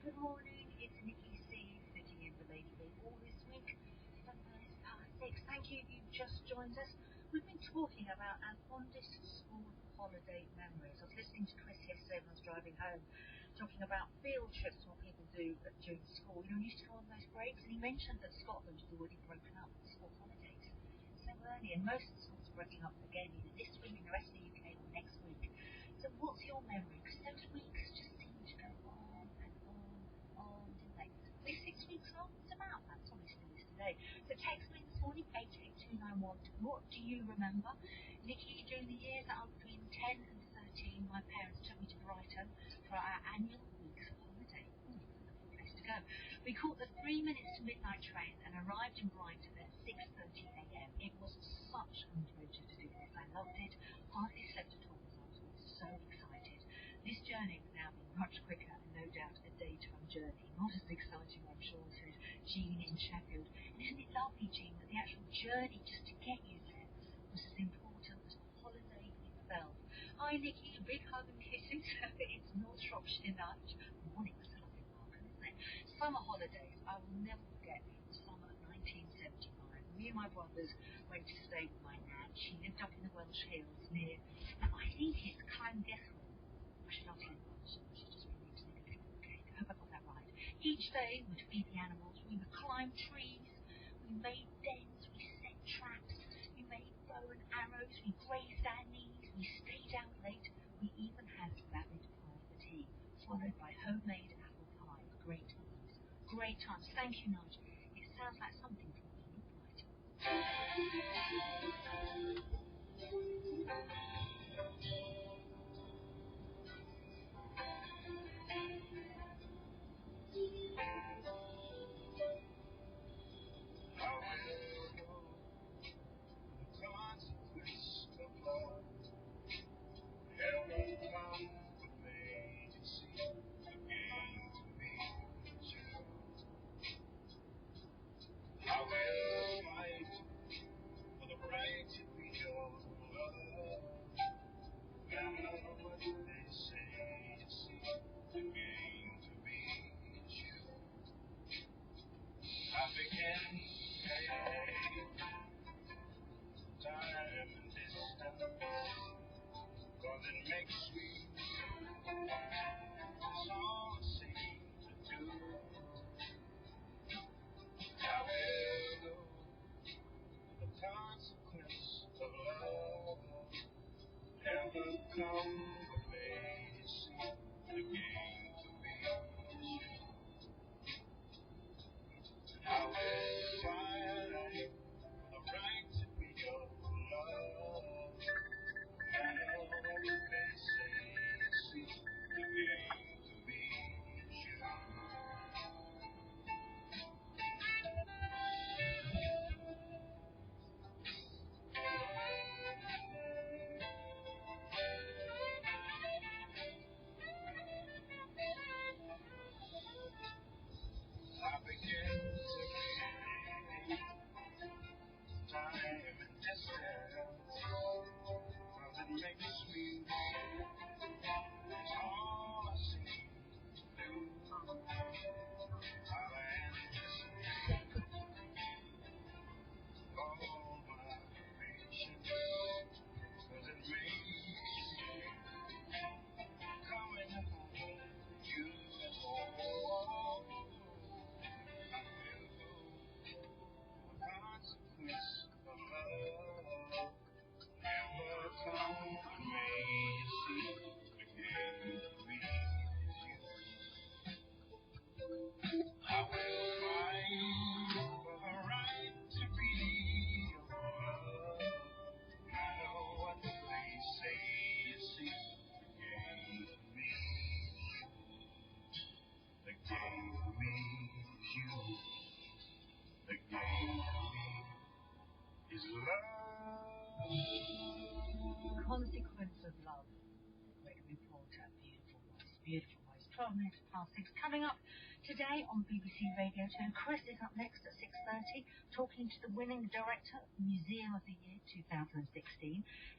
Good morning, it's Nikki C sitting in for Lady B all this week. Sunrise part 6. Thank you if you've just joined us. We've been talking about our fondest school holiday memories. I was listening to Chris yesterday when I was driving home, talking about field trips and what people do during school. You know, we used to go on those breaks, and he mentioned that Scotland had already broken up the school holidays so early, and most of the schools are breaking up again either this week in the rest of the UK or next week. So what's your memory? Because those weeks just seem to go on and on, didn't they? We're 6 weeks long, it's about that, probably still is today. So text me this morning, 88291. What do you remember? Nikki, during the years that I was between 10 and 13, my parents took me to Brighton for our annual week's holiday. Place to go. We caught the 3 minutes to midnight train and arrived in Brighton at 6:30 a.m. It was such an adventure to do this. I loved it. Hardly slept at all because I was always so excited. This journey would now be much quicker and no doubt a daytime journey. Not as exciting, I'm sure, said Jean in Sheffield. And isn't it lovely, Jean, that the actual journey just to get you there was as important as the holiday itself. Hi, Nikki, a big hug and kisses. It's North Shropshire night. Morning, was lovely. Summer holidays, I will never forget the summer of 1975. Me and my brothers went to stay with my nan. She lived up in the Welsh Hills near, I think it's Clangethwyn. I should ask you once, she just really needs to make a little cake. I hope I got that right. Each day would feed the animals. We would climb trees. We made dens. We set traps. We made bow and arrows. We grazed our knees. We stayed out late. We even had rabbit pie for tea, followed by homemade apple pie. Great times. Great times. Thank you, Nigel. It sounds like something from the Blue Light. I will know the consequence of love. Ever come with me to see the game to be true. I will fight for the right to be your love. No matter what they say, to see the game to be true. I began time and distance, cause it makes me, it's all I seem to do. I will go the consequence of love. Never come with me to see the game to be true. I will fight for the right to be your love. No matter what they say, see the game to be true. I begin to hate time and distance, cause it makes me all I seem to do. I'll anticipate all my patience, cause it makes me coming home to you. I will go the consequence of love. Never come with me to see the game we I will fight for the right to be your love. No matter what they say, you see the game we the game we you. The game is love. Consequence of love. Great reporter, beautiful voice. 12 minutes past 6. Coming up today on BBC Radio 2. Chris is up next at 6:30, talking to the winning director of Museum of the Year 2016.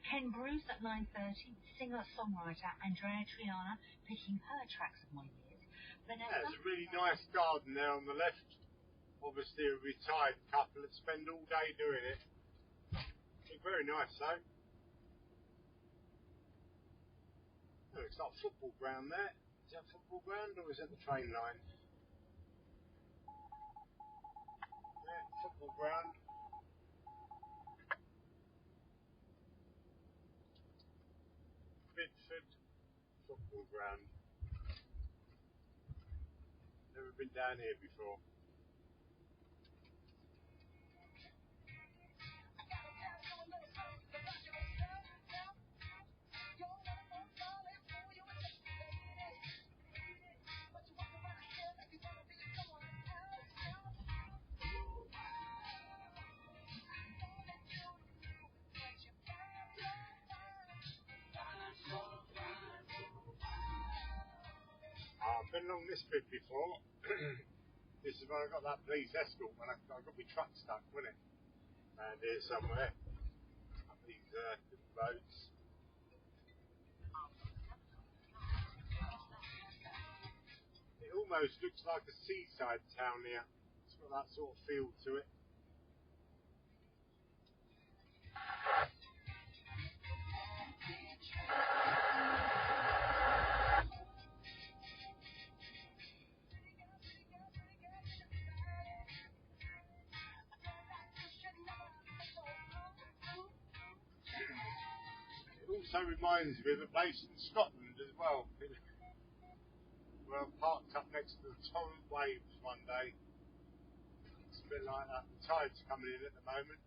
Ken Bruce at 9:30, singer-songwriter Andrea Triana picking her tracks of my years. Vanessa? There's a really nice garden there on the left. Obviously a retired couple that spend all day doing it. It's very nice though. Oh, it's like a football ground there. Is that a football ground or is that the train line? Yeah, football ground. Bidford football ground. Never been down here before. I've been along this bit before. This is when I got that police escort when I got my truck stuck, wasn't it? Around here somewhere. Up these little roads. It almost looks like a seaside town here. It's got that sort of feel to it. It also reminds me of a place in Scotland as well. Where I parked up next to the torrent waves one day. It's a bit like that. The tide's coming in at the moment.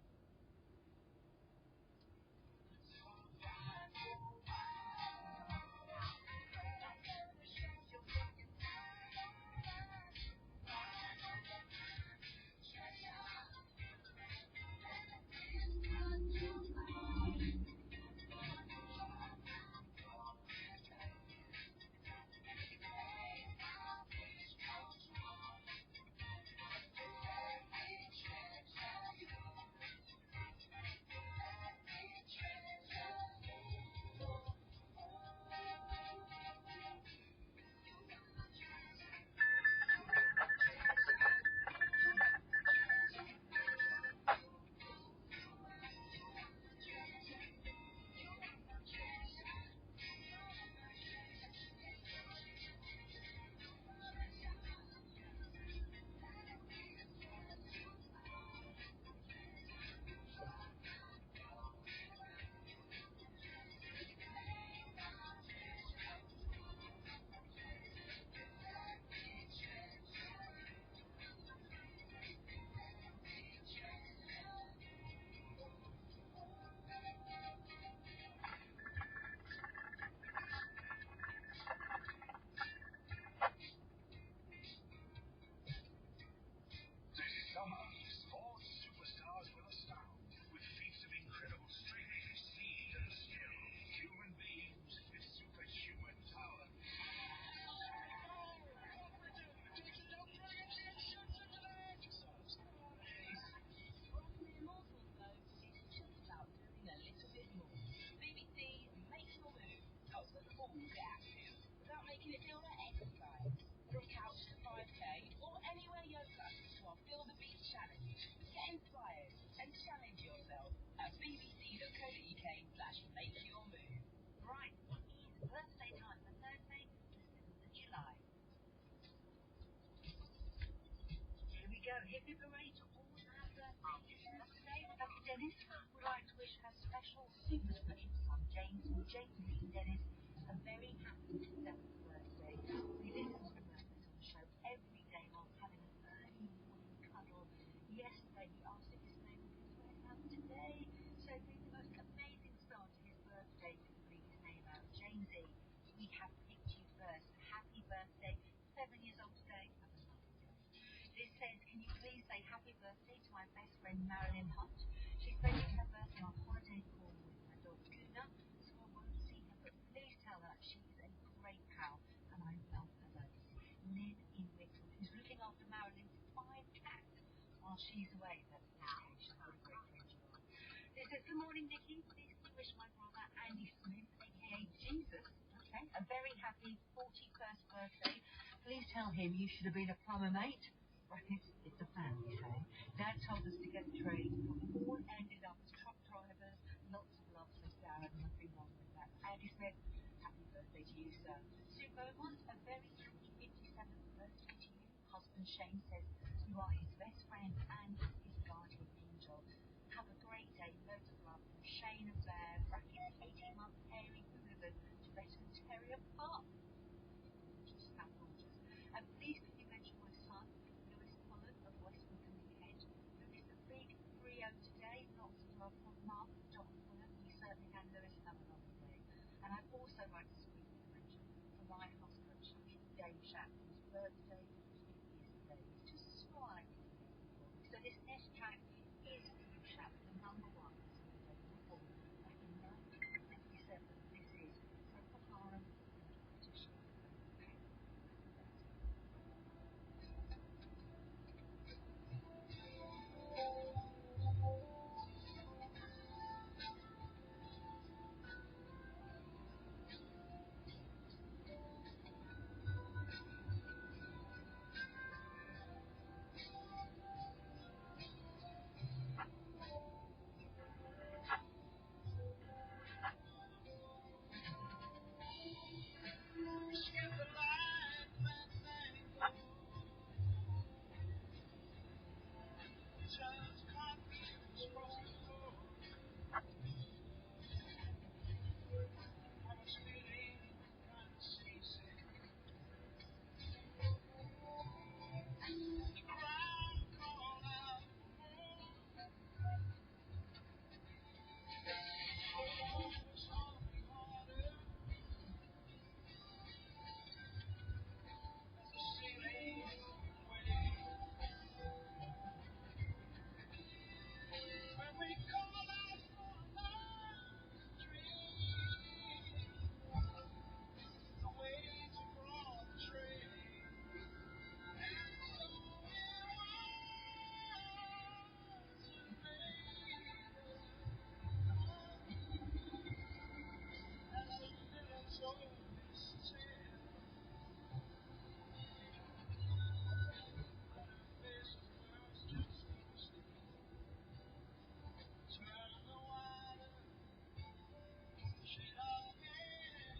Summer, sports superstars will astound with feats of incredible strength, speed, and skill. Human beings with superhuman power. From the immortal though, it's just about doing a little bit more. BBC makes your move. Helps us all get active without making it feel like exercise. From couch to 5K or anywhere yoga to our Feel the Beat challenge. Get inspired and challenge yourself at bbc.co.uk/makeyourmove. Right, it's birthday time for Thursday, the 7th of July. Here we go. Hip hip hooray to all our birthday listeners today. Rebecca Dennis would like to wish her special, super special son, James Dennis, a very happy 7th birthday. We listen to the birthdays on the show every day whilst having an early morning cuddle. Yesterday he asked if his name would be read out today, so it'd be the most amazing start to his birthday to read his name out. Jamesy, we have picked you first. Happy birthday, 7 years old today. Have a lovely day. This says, can you please say happy birthday to my best friend Marilyn Hunt? She's spending her birthday on holiday call with her dog Luna, so I won't see her, but please tell her she is a great pal and I love her loads. Lynn in Whittle, who's looking after Marilyn's 5 cats while she's away. That's dedication. What a great friend you are. This says, good morning, Nikki. Please can you wish my brother Andy Smith, aka Jesus, okay, a very happy 41st birthday. Please tell him you should have been a plumber, mate. Brackets, it's a family thing. Dad told us to get a trade, but we all ended up as truck drivers. Lots of love, says Darren. Nothing wrong with that. Andy said, happy birthday to you, sir. Sue Beaumont, a very happy 57th birthday to you. Husband Shane says you are his best friend and his guardian angel. Have a great day. Loads of love from Shane and Bear. Brackets, 18-month hairy hooligan to Tibetan Terrier Pup. Gorgeous, how gorgeous. And please can you mention my son, Lewis Pollen of Westwood in Kent, who is the big 3-0 today. Lots of love from Mark John Pollen. We certainly had Lewis have a lovely day. And I'd also like to speak with mention for my husband, Dave Shapp, whose birthday was yesterday. He's just slightly late for me. So this next track is Dave Shapp, the number one Sunday before back in 1957. This is Purple Harem and British Pain. Skip the line, fandango. Turns confused across the floor. I was feeling kind of seasick. The crowd called out for more. Oh, it's only harder as the ceiling away. When we call out for another dream, the waves brought the train. And so it was later, as the villain told his tale, but her face at first just ghosted. Turn the water, shade of hand.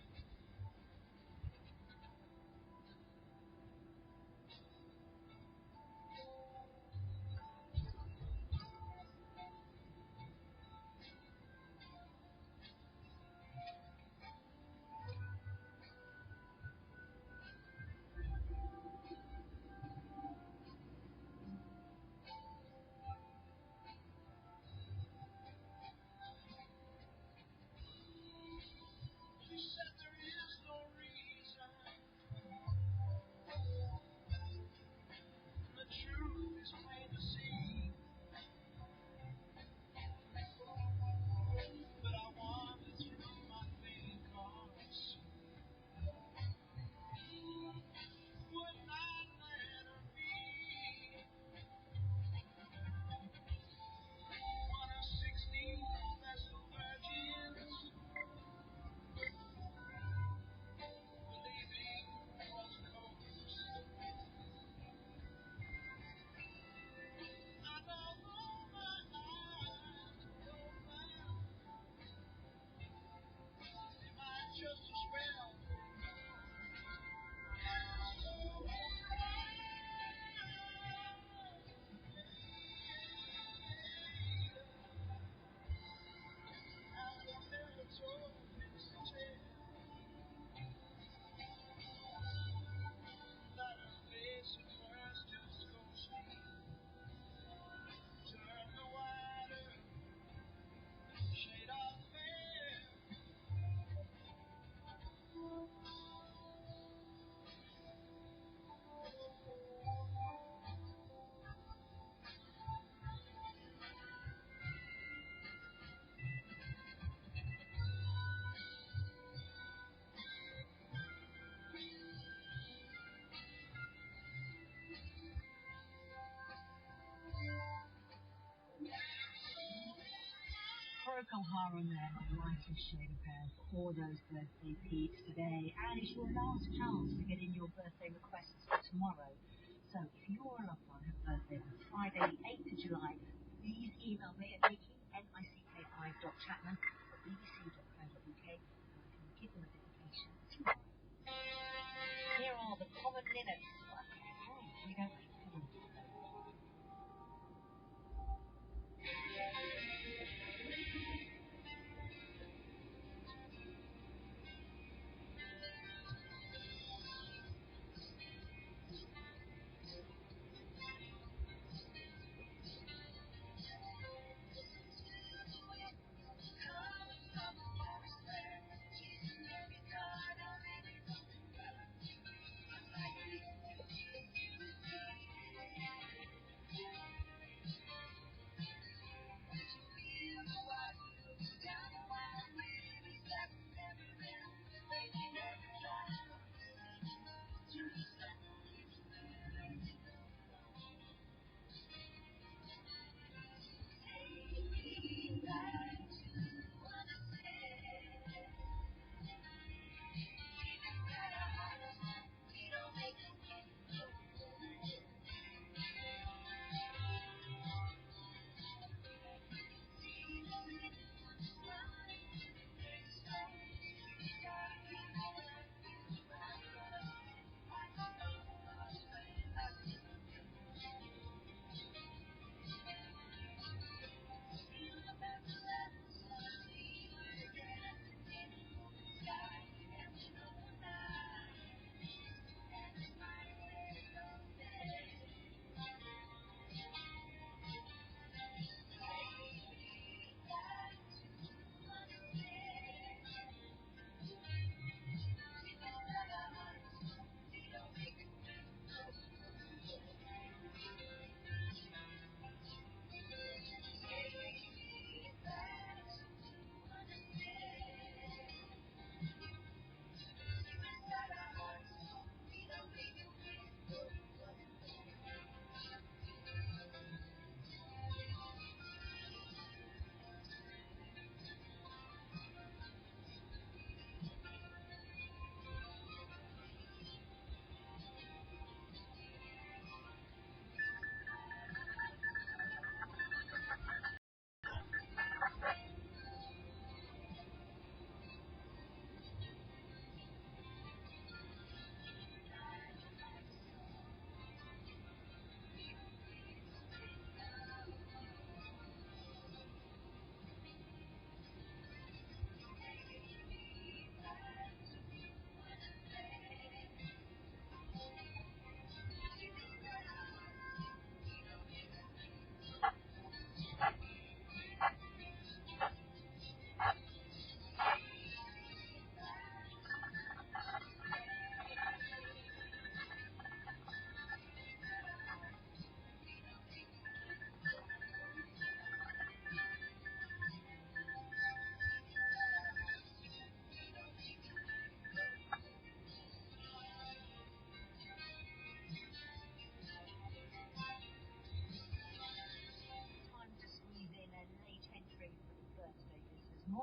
She said there is no reason, and the truth is plain to see. But I wandered through my fingers, would not let her be. One of 16 vessel virgins, believing was the coast. I know my eyes are open, they might just as well go. So Adam never told his tale, that her face at first just ghosted. Turn the water, shade of fair. Procol Harum there, a lighter shade of hair for all those birthday peeps today. And it's your last chance to get in your birthday requests for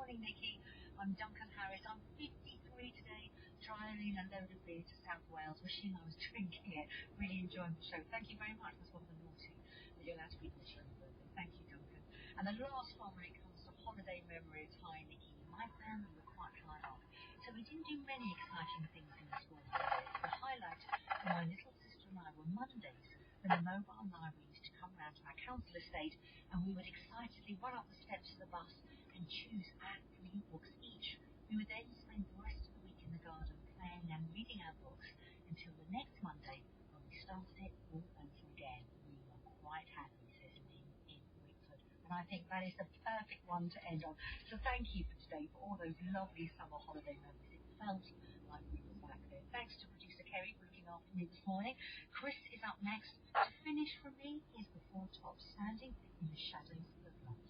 morning, Nikki. I'm Duncan Harris. I'm 53 today, driving a load of beer to South Wales, wishing I was drinking it. Really enjoying the show. Thank you very much. That's one of the naughty that you're allowed to be naughty on your birthday. Thank you, Duncan. And the last one when it comes to holiday memories. Hi, Nikki. My family were quite high up, so we didn't do many exciting things in the school holidays. The highlight for my little sister and I were Mondays, when the mobile library used to come round to our council estate, and we would excitedly run up the steps of the bus and choose our 3 books each. We would then spend the rest of the week in the garden playing and reading our books until the next Monday when we started it all over again. We were quite happy, says Lynn in Wickford. And I think that is the perfect one to end on. So thank you for today, for all those lovely summer holiday memories. It felt like we were back there. Thanks to producer Kerry for looking after me this morning. Chris is up next. To finish for me, here's the Four Tops standing in the shadows of the light.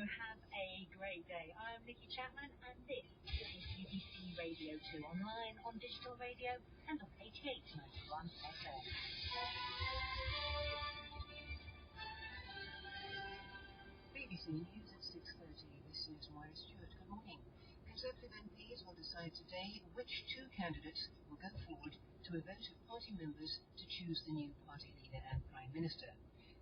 Have a great day. I'm Nikki Chapman, and this is BBC Radio 2, online, on digital radio, and on 88.91 FM. BBC News at 6:30. This is Moira Stewart. Good morning. Conservative MPs will decide today which 2 candidates will go forward to a vote of party members to choose the new party leader and Prime Minister.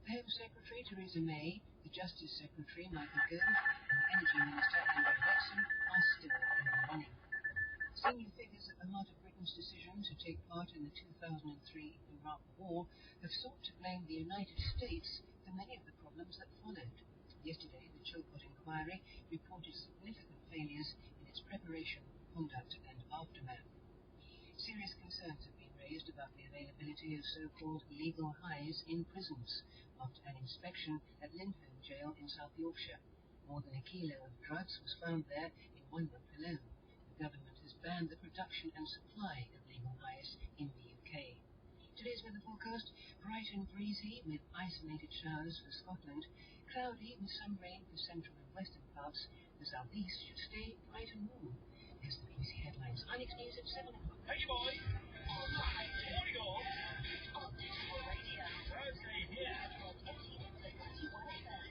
The Home Secretary, Theresa May, the Justice Secretary, Michael Gove, and the Energy Minister, Andrew Watson, are still in the running. Senior figures at the heart of Britain's decision to take part in the 2003 Iraq War have sought to blame the United States for many of the problems that followed. Yesterday, the Chilcot inquiry reported significant failures in its preparation, conduct, and aftermath. Serious concerns have been raised about the availability of so-called legal highs in prisons after an inspection at Lindholm Jail in South Yorkshire. More than a kilo of drugs was found there in 1 month alone. The government has banned the production and supply of legal highs in the UK. Today's weather forecast: bright and breezy with isolated showers for Scotland, cloudy with some rain for central and western parts. The southeast should stay bright and warm. Here's the BBC headlines. Alex News at 7 o'clock. Hey boy! Alright, morning all! On digital radio. Thursday here! From 88.91 FM.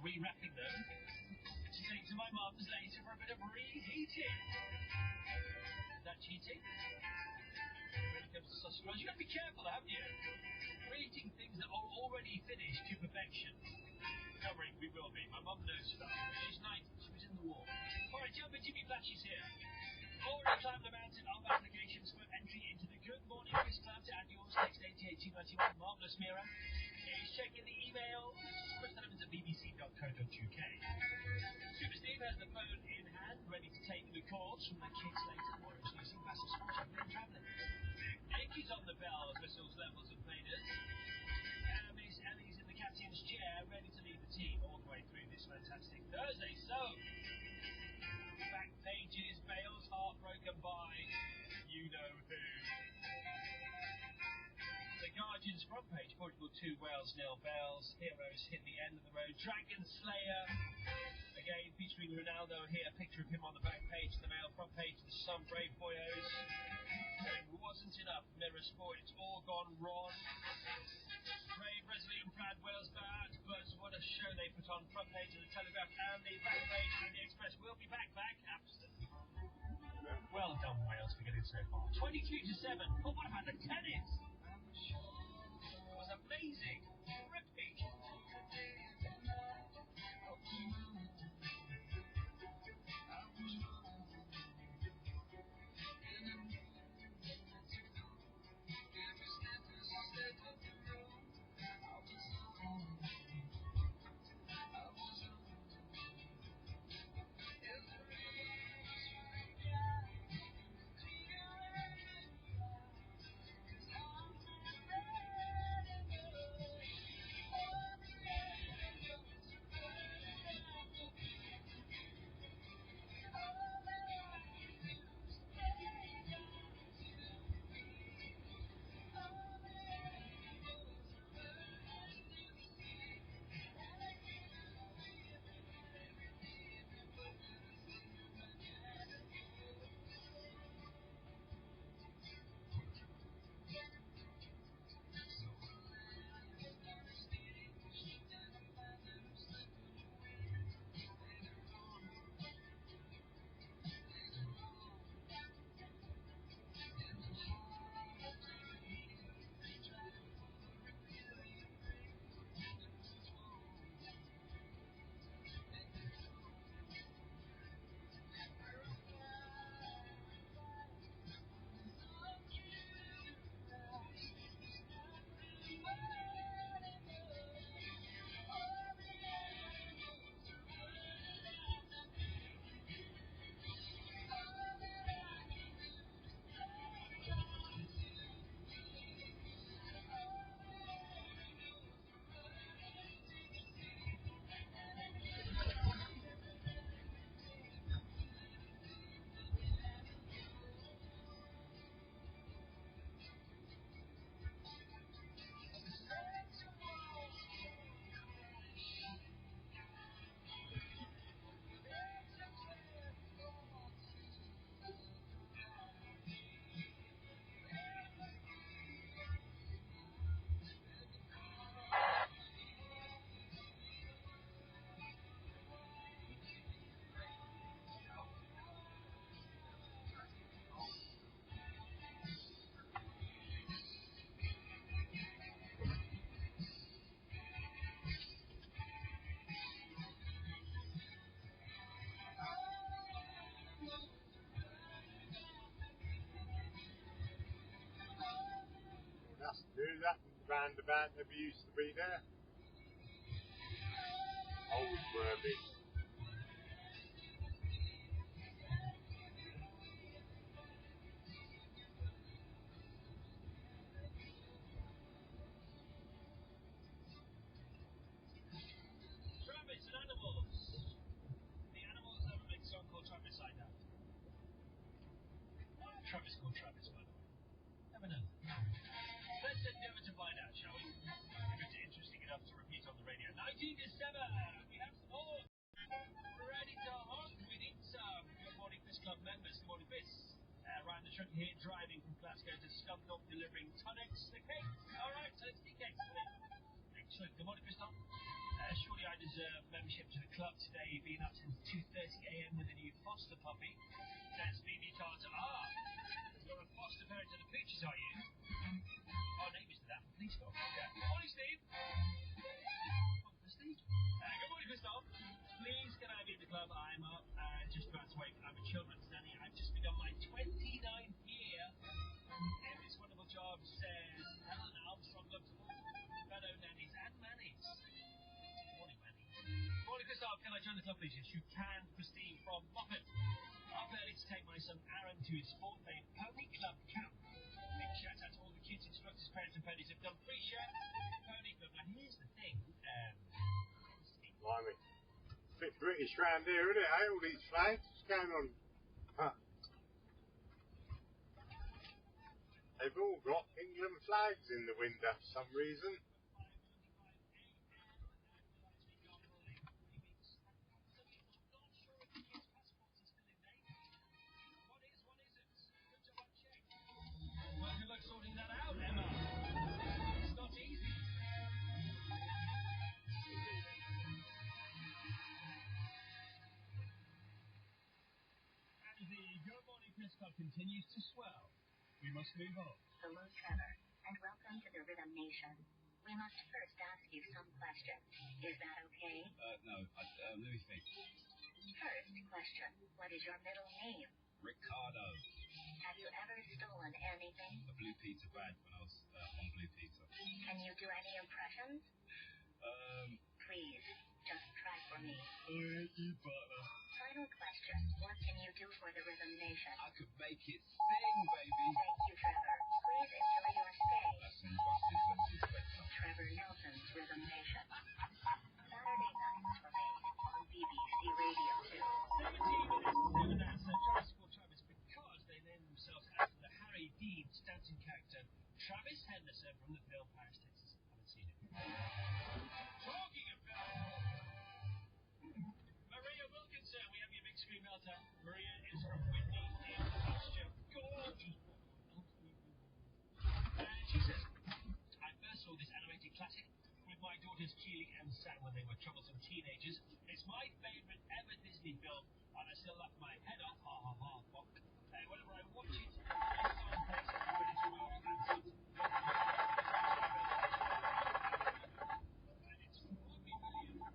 re-wrapping them to take to my mum's later for a bit of reheating. Is that cheating? When it comes to sausage rolls, you've got to be careful, haven't you? Reheating things that are already finished to perfection. Don't worry, we will be. My mum knows stuff. She's 90. She was in the war. Alright, jumping Jimmy Flashy's here. Already climbed the mountain of applications for entry into the Good Morning Quiz Club to add yours. Text 88291. Marvellous Mira is checking the email. Quiz elements at bbc.co.uk. Super Steve has the phone in hand, ready to take the calls from the kids later. More introducing Passive Sports and Travelling. Nick is on the bells, whistles, levels and faders. Miss Ellie's in the captain's chair, ready to lead the team all the way through this fantastic Thursday. So, back pages, Bale's heartbroken by you know who. The Guardian's front page, Portugal 2, Wales 0, Bales, heroes hit the end of the road. Dragon Slayer, again featuring Ronaldo here, a picture of him on the back page of the Mail front page. The Sun Brave Boyos. It wasn't enough. Mirror Sport, it's all gone wrong. Brave, resolute and proud Wales bad, but what a show they put on. Front page of the Telegraph and the back page of the Express. Will be back, Aston. Well done, Wales, for getting so far. 22-7. But what about the tennis? It was amazing. Terrific. That's new, that roundabout never used to be there. Old Worthy. Travis and Animals. The Animals have a big song called Travis I Know. Why is Travis called Travis, by the way? Never know. Let's endeavour to find out, shall we? If it's interesting enough to repeat on the radio. 19 December, we have some more. Ready to honk, we need some. Good morning, Quiz Club members. Good morning, Quiz. Ryan the truck here, driving from Glasgow to Scunthorpe, delivering tonics, the cakes. Alright, so let's do cakes. Excellent. Good morning, Chris Tom. Surely I deserve membership club today, been up since 2:30 a.m. with a new foster puppy. That's Phoebe Carter. You're a foster parent to the pictures, are you? Our neighbours to that, please stop. Yeah. Good morning, Steve. Oh, Steve. Good morning, Christoph. Please, can I be in the club? I'm up just about to wake. I'm a children's nanny. I've just begun my 29th year in this wonderful job, says Helen Armstrong of fellow nannies and mannies. Morning, mannies. Morning, Christoph. Can I join the club, please? Yes, you can. Christine from Moffat. Up early to take my son Aaron to his sport-themed pony club camp. Big shout out to all the kids, instructors, parents and ponies who've done free share pony club. Now here's the thing, Blimey. Bit British round here, isn't it? All these flags. What's going on? Huh. They've all got England flags in the window for some reason. Well, good luck sorting that out, Emma. It's not easy. As the Good Morning Press Club continues to swell, we must move on. Hello, Trevor, and welcome to the Rhythm Nation. We must first ask you some questions. Is that okay? No. Let me think. First question, what is your middle name? Ricardo. Have you ever stolen anything? A Blue Peter bag when I was on Blue Peter. Can you do any impressions? Please, just try for me. I hate you, butter. Final question, what can you do for the Rhythm Nation? I could make it sing, baby. Thank you, Trevor. Please enjoy your stay. That's buses, that's Inspector. Trevor Nelson's Rhythm Nation. Saturday nights from 8 on BBC Radio 2. 17 minutes to 7 hours. Travis called Travis because they named themselves after the Harry Dean Stanton character, Travis Henderson from the film Paris, Texas. Haven't seen it. Talking of Maria Wilkinson, we have your big screen meltdown. Maria is from Whitney in Pasture. Gorgeous. And she says, I first saw this animated classic with my daughters Keely and Sam when they were troublesome teenagers. It's my favourite ever Disney film, and I still laugh my head off. Ha ha ha. Whenever I watch it, I start placing the British Royal accent. And it's 40 million.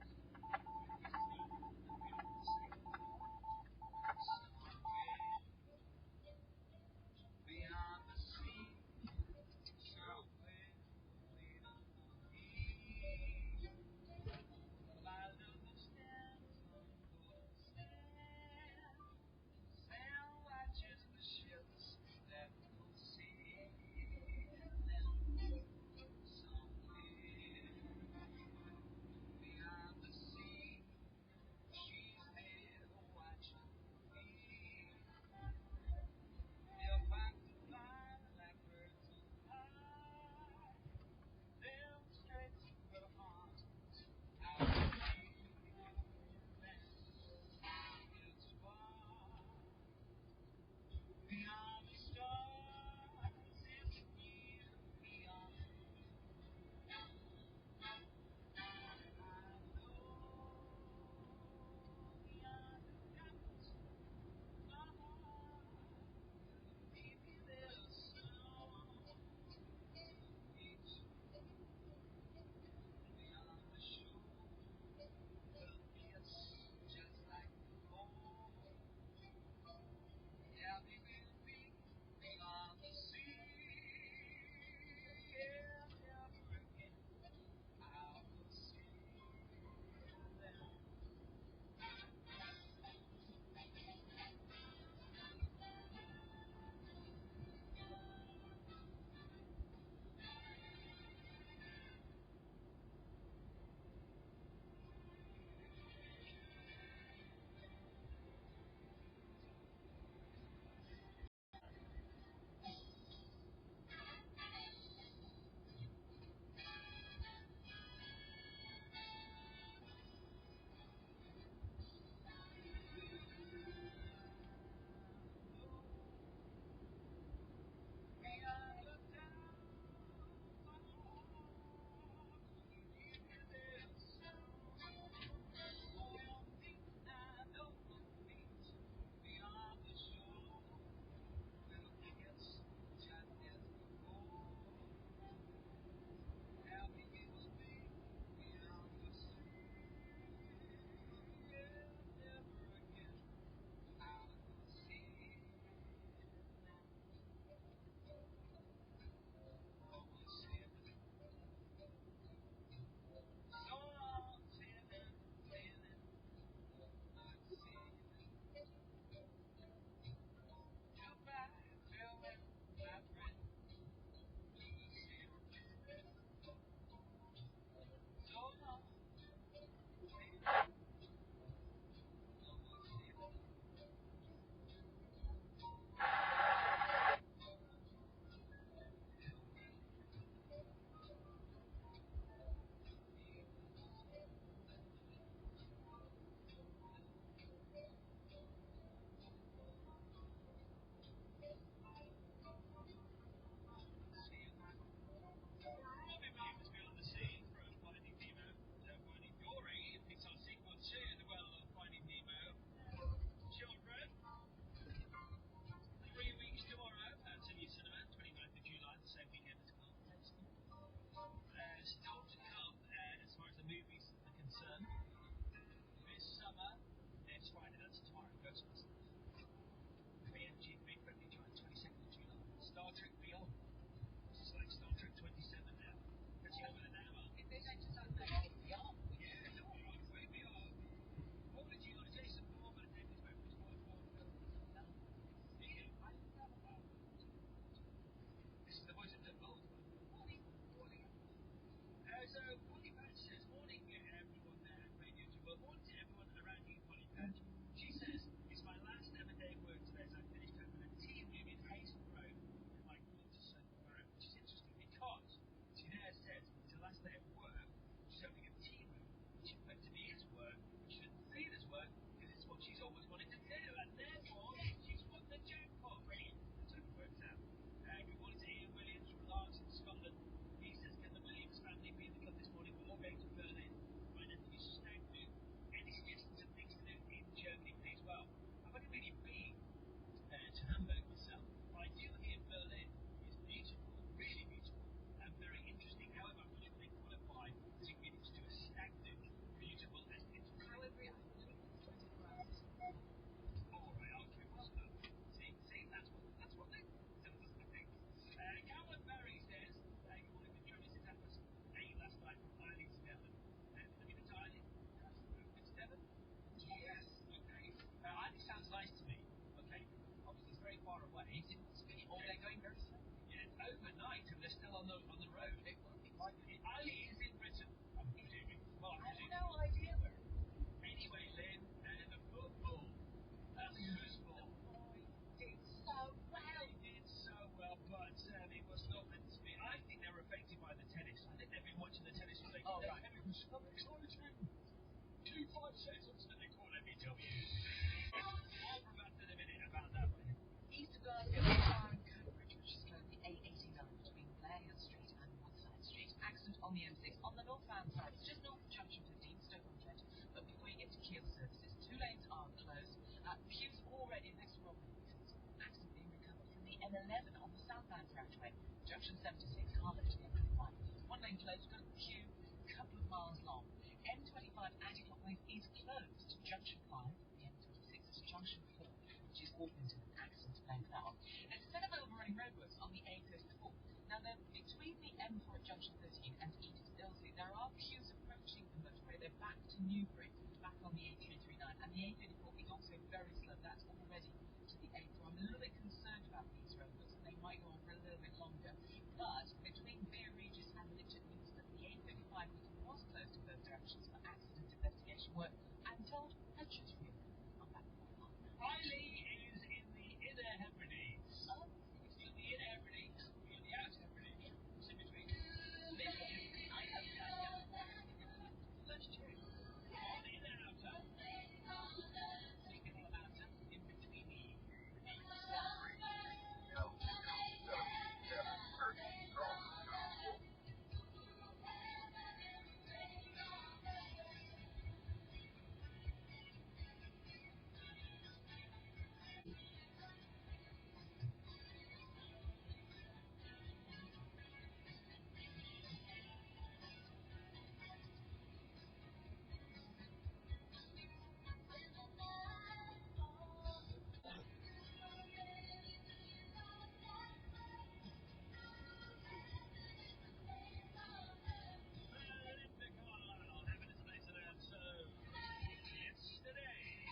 Beyond the sea, somewhere little east. Light of the stars on golden sand. Sail watches the ships they're still on the road. It might be. Ali is in Britain, I'm presuming. Well, I have no idea where. anyway, Lynn, and the football. That's football. Did so well. They did so well, but it was not meant to be. I think they were affected by the tennis. I think they've been watching the tennis all day. Oh, right. And it was so exciting. 2 5 sets until they call MBWs. More about in a minute about that one. East of Glasgow, and Cambridge, which is currently A89 between Blair Street and Woodside Street. Accident on the M6 on the northbound side. It's just north of junction 15, Stoke-on-Trent. But before you get to Kiel services, 2 lanes are closed. Queues already next to accident being recovered from the M11 on the southbound carriageway. Junction 76, halfway to the M25. 1 lane closed, got a queue a couple of miles long. M25 anti-clockwise is closed. Junction 5, the M26 is junction 4, which is Orpington, accident length out. There's a set of overrunning roadworks on the A34. Now, they're between the M4 at junction 13 and East Ilsley. There are queues approaching the motorway. They're back to Newbury, back on the A339. And the A34 is also very slow. That's already to the A4. I'm a little bit concerned about these roadworks. They might go on for a little bit longer. But between Beer Regis and Litchett means that the A35 was closed in both directions for accident investigation work. I'm told has just reopened. I'm back. Riley is in the Inner Hebrides. Oh, It's in the Inner Hebrides. You're in the Outer Hebrides. It's in between. This is let's check. On in and outer. Speaking of outer, in between the yesterday,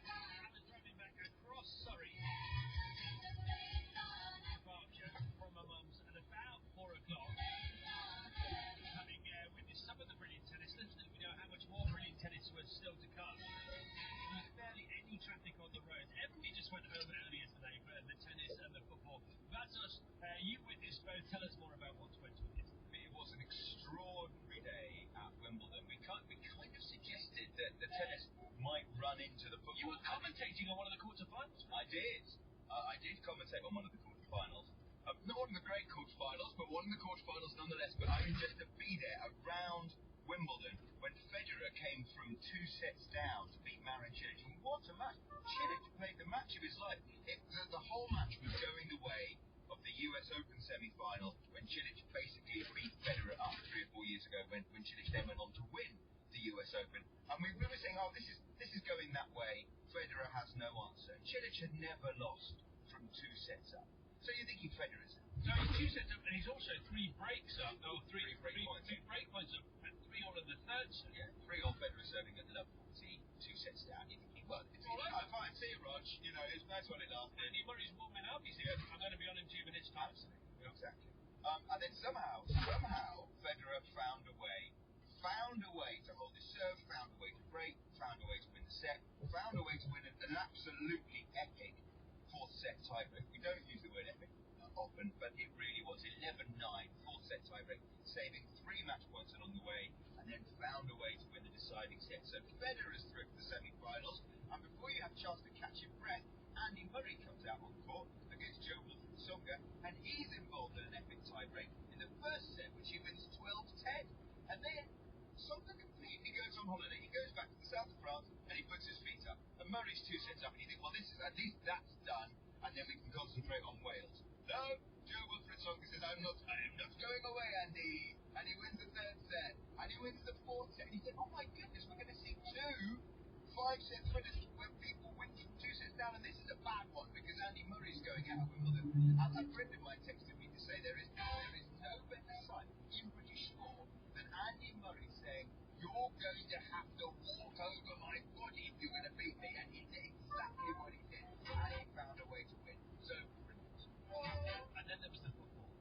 I was driving back across Surrey, Berkshire, from my mum's at about 4 o'clock, having witnessed some of the brilliant tennis. Little did we know how much more brilliant tennis was still to come. There was barely any traffic on the roads. Everybody just went home earlier today for the tennis and the football. That's us. You witnessed both. Tell us more about what's went on. It was an extraordinary day at Wimbledon. We kind of suggested that the tennis might run into the football. You were commentating on one of the quarterfinals. I did. I did commentate on one of the quarterfinals. Not one of the great quarterfinals, but one of the quarterfinals nonetheless. But I mean, just to be there around Wimbledon when Federer came from 2 sets down to beat Marin Cilic. And what a match! Cilic played the match of his life. The whole match was going the way of the US Open semi-final when Cilic basically beat Federer up 3 or 4 years ago when Cilic then went on to win the US Open. And we were saying, oh, this is going that way. Federer has no answer. Cilic had never lost from 2 sets up. So you're thinking Federer's out. No, he's 2 sets up, and he's also 3 breaks up. Oh, three break points. 3 break points up, 3 all in the third set. Yeah, 3 all Federer serving at love 40, 2 sets down. You're thinking, well, it's fine. See you, Rog. You know, it's nice while it lasted. Andy Murray's warming up. He's here. I'm going to be on in 2 minutes' time. Absolutely, exactly. And then somehow, Federer found a way to hold his serve, found a way to break, found a way to win the set, found a way to win an absolutely epic 4th set tiebreak. We don't use the word epic often, but it really was 11-9, 4th set tiebreak, saving 3 match points along the way, and then found a way to win the deciding set. So Federer's through to the semi-finals, and before you have a chance to catch your breath, Andy Murray comes out on court against Joe Wilfried Tsonga, and he's involved in an epic tiebreak in the first set, which he wins 12-10. And then Tsonga completely goes on holiday. He goes back to the south of France, and he puts his feet up. And Murray's 2 sets up, and you think, well, this is at least that's done, and then we can concentrate on Wales. No, Joe Wilfried Tsonga says, I'm not going away, Andy. And he wins the 3rd set, and he wins the 4th set. And you think, oh my goodness, we're going to see 2 5-set winners where people win from 2 sets down, and this is a bad one because Andy Murray's going out of Wimbledon. A friend of mine texted me to say there is no better sight in British sport than Andy Murray saying, you're going to have to walk over my body if you're going to beat me, and he did exactly what he did, and he found a way to win. So, And then there was the football.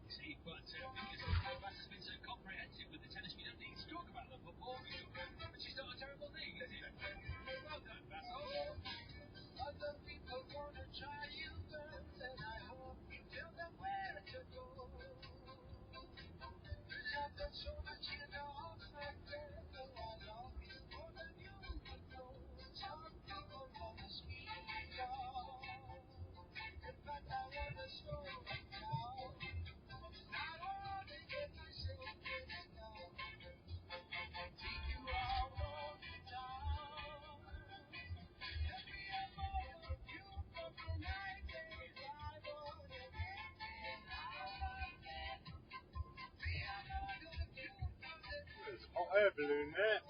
Hot air balloon there.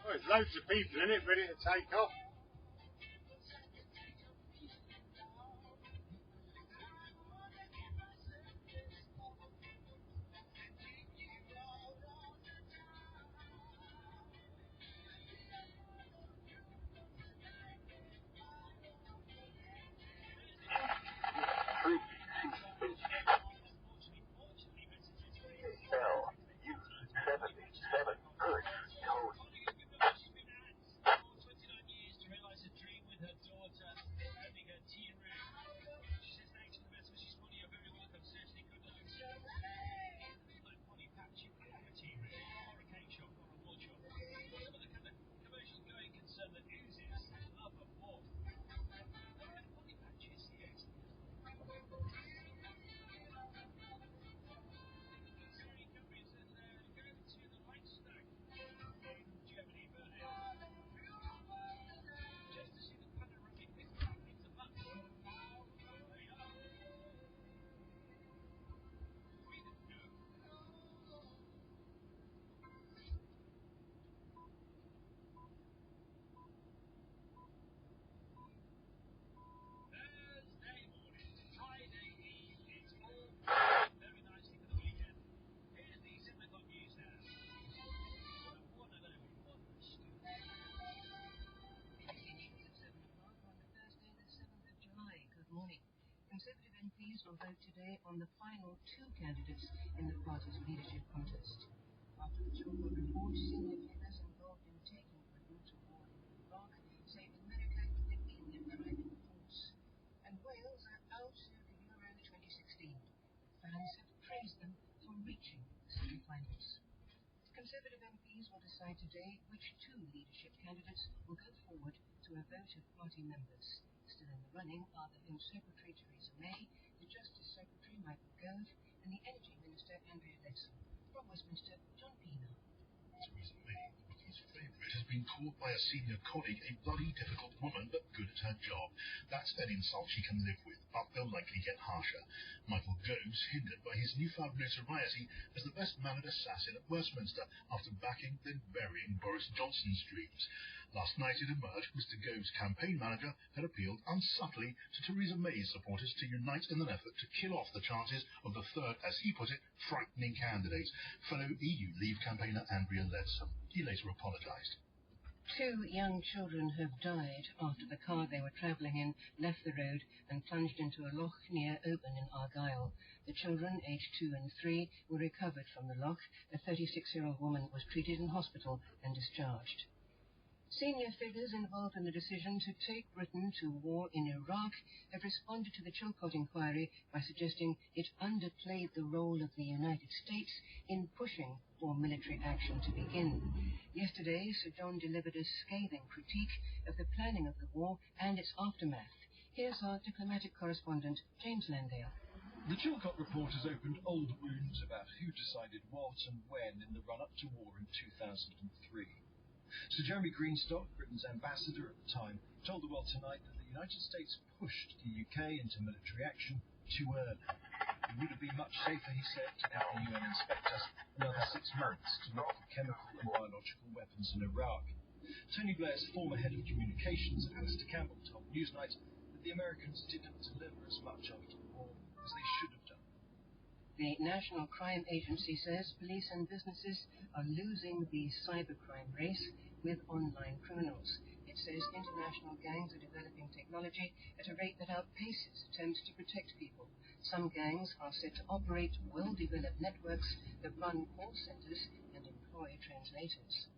Oh, there's loads of people in it ready to take off. Conservative MPs will vote today on the final two candidates in the party's leadership contest. After the Chilcot report, senior figures involved in taking Britain to war in Iraq say America had been the driving force. And Wales are out of the Euro 2016. Fans have praised them for reaching the semi-finals. Conservative MPs will decide today which two leadership candidates will go forward to a vote of party members. Still in the running are the Home Secretary Theresa May, the Justice Secretary Michael Gove, and the Energy Minister Andrea Leadsom. From Westminster, John Pienaar. Theresa May, the bookie's favourite, has been called by a senior colleague a bloody difficult woman, but good at her job. That's an insult she can live with, but they'll likely get harsher. Michael Gove's hindered by his newfound notoriety as the best-mannered assassin at Westminster after backing then burying Boris Johnson's dreams. Last night it emerged Mr. Gove's campaign manager had appealed unsubtly to Theresa May's supporters to unite in an effort to kill off the chances of the third, as he put it, frightening candidate, fellow EU Leave campaigner Andrea Leadsom. He later apologised. 2 young children have died after the car they were travelling in left the road and plunged into a loch near Oban in Argyll. The children, aged 2 and 3, were recovered from the loch. A 36-year-old woman was treated in hospital and discharged. Senior figures involved in the decision to take Britain to war in Iraq have responded to the Chilcot inquiry by suggesting it underplayed the role of the United States in pushing for military action to begin. Yesterday, Sir John delivered a scathing critique of the planning of the war and its aftermath. Here's our diplomatic correspondent, James Landale. The Chilcot report has opened old wounds about who decided what and when in the run-up to war in 2003. Sir Jeremy Greenstock, Britain's ambassador at the time, told the world tonight that the United States pushed the UK into military action too early. It would have been much safer, he said, to have the UN inspect us another 6 months to look for chemical and biological weapons in Iraq. Tony Blair's former head of communications, Alistair Campbell, told Newsnight that the Americans didn't deliver as much after the war as they should have done. The National Crime Agency says police and businesses are losing the cybercrime race with online criminals. It says international gangs are developing technology at a rate that outpaces attempts to protect people. Some gangs are said to operate well-developed networks that run call centres and employ translators.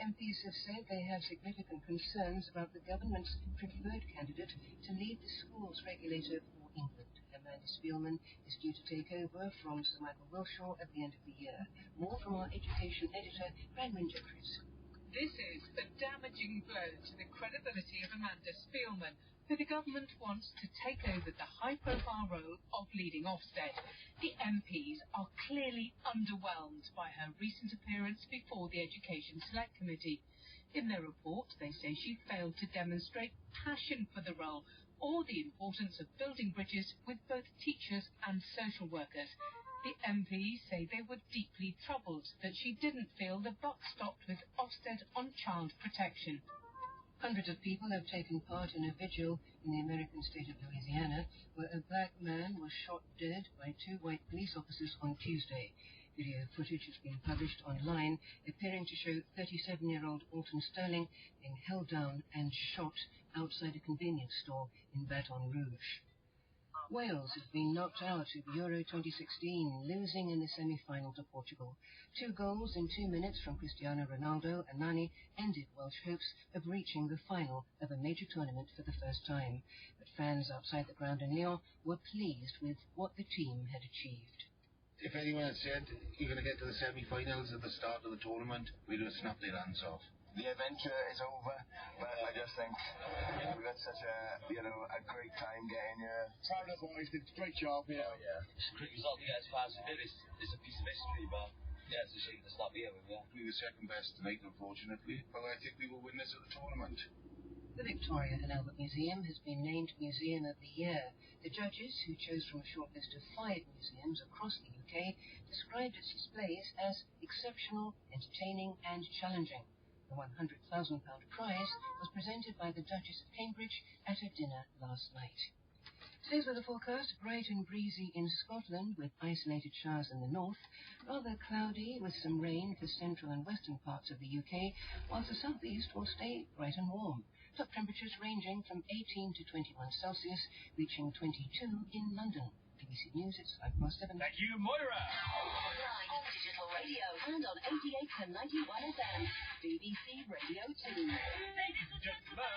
MPs have said they have significant concerns about the government's preferred candidate to lead the schools regulator for England, Amanda Spielman is due to take over from Sir Michael Wilshaw at the end of the year. More from our education editor, Brandon Jeffries. This is a damaging blow to the credibility of Amanda Spielman, who the government wants to take over the high-profile role of leading Ofsted. The MPs are clearly underwhelmed by her recent appearance before the Education Select Committee. In their report, they say she failed to demonstrate passion for the role or the importance of building bridges with both teachers and social workers. The MPs say they were deeply troubled that she didn't feel the buck stopped with Ofsted on child protection. Hundreds of people have taken part in a vigil in the American state of Louisiana, where a black man was shot dead by two white police officers on Tuesday. Video footage has been published online, appearing to show 37-year-old Alton Sterling being held down and shot outside a convenience store in Baton Rouge. Wales has been knocked out of Euro 2016, losing in the semi-final to Portugal. 2 goals in 2 minutes from Cristiano Ronaldo and Nani ended Welsh hopes of reaching the final of a major tournament for the first time. But fans outside the ground in Lyon were pleased with what the team had achieved. If anyone had said you're going to get to the semi-finals at the start of the tournament, we'd have snapped their hands off. The adventure is over, but I just think we've had such a great time getting here. Proud of boys, did a great job here. Oh, yeah. It's a great result to get as far as we did. It's a piece of history, but yeah, it's a shame to stop here. We were second best tonight, unfortunately, but I think we were winners of the tournament. The Victoria and Albert Museum has been named Museum of the Year. The judges, who chose from a short list of 5 museums across the UK, described its displays as exceptional, entertaining and challenging. The £100,000 prize was presented by the Duchess of Cambridge at a dinner last night. Today's weather forecast: bright and breezy in Scotland with isolated showers in the north, rather cloudy with some rain for central and western parts of the UK, whilst the southeast will stay bright and warm. Top temperatures ranging from 18 to 21 Celsius, reaching 22 in London. BBC News, it's 7:05. Thank you, Moira. Online, digital radio, and on 88 to 91 FM. BBC Radio 2. Ladies and gentlemen,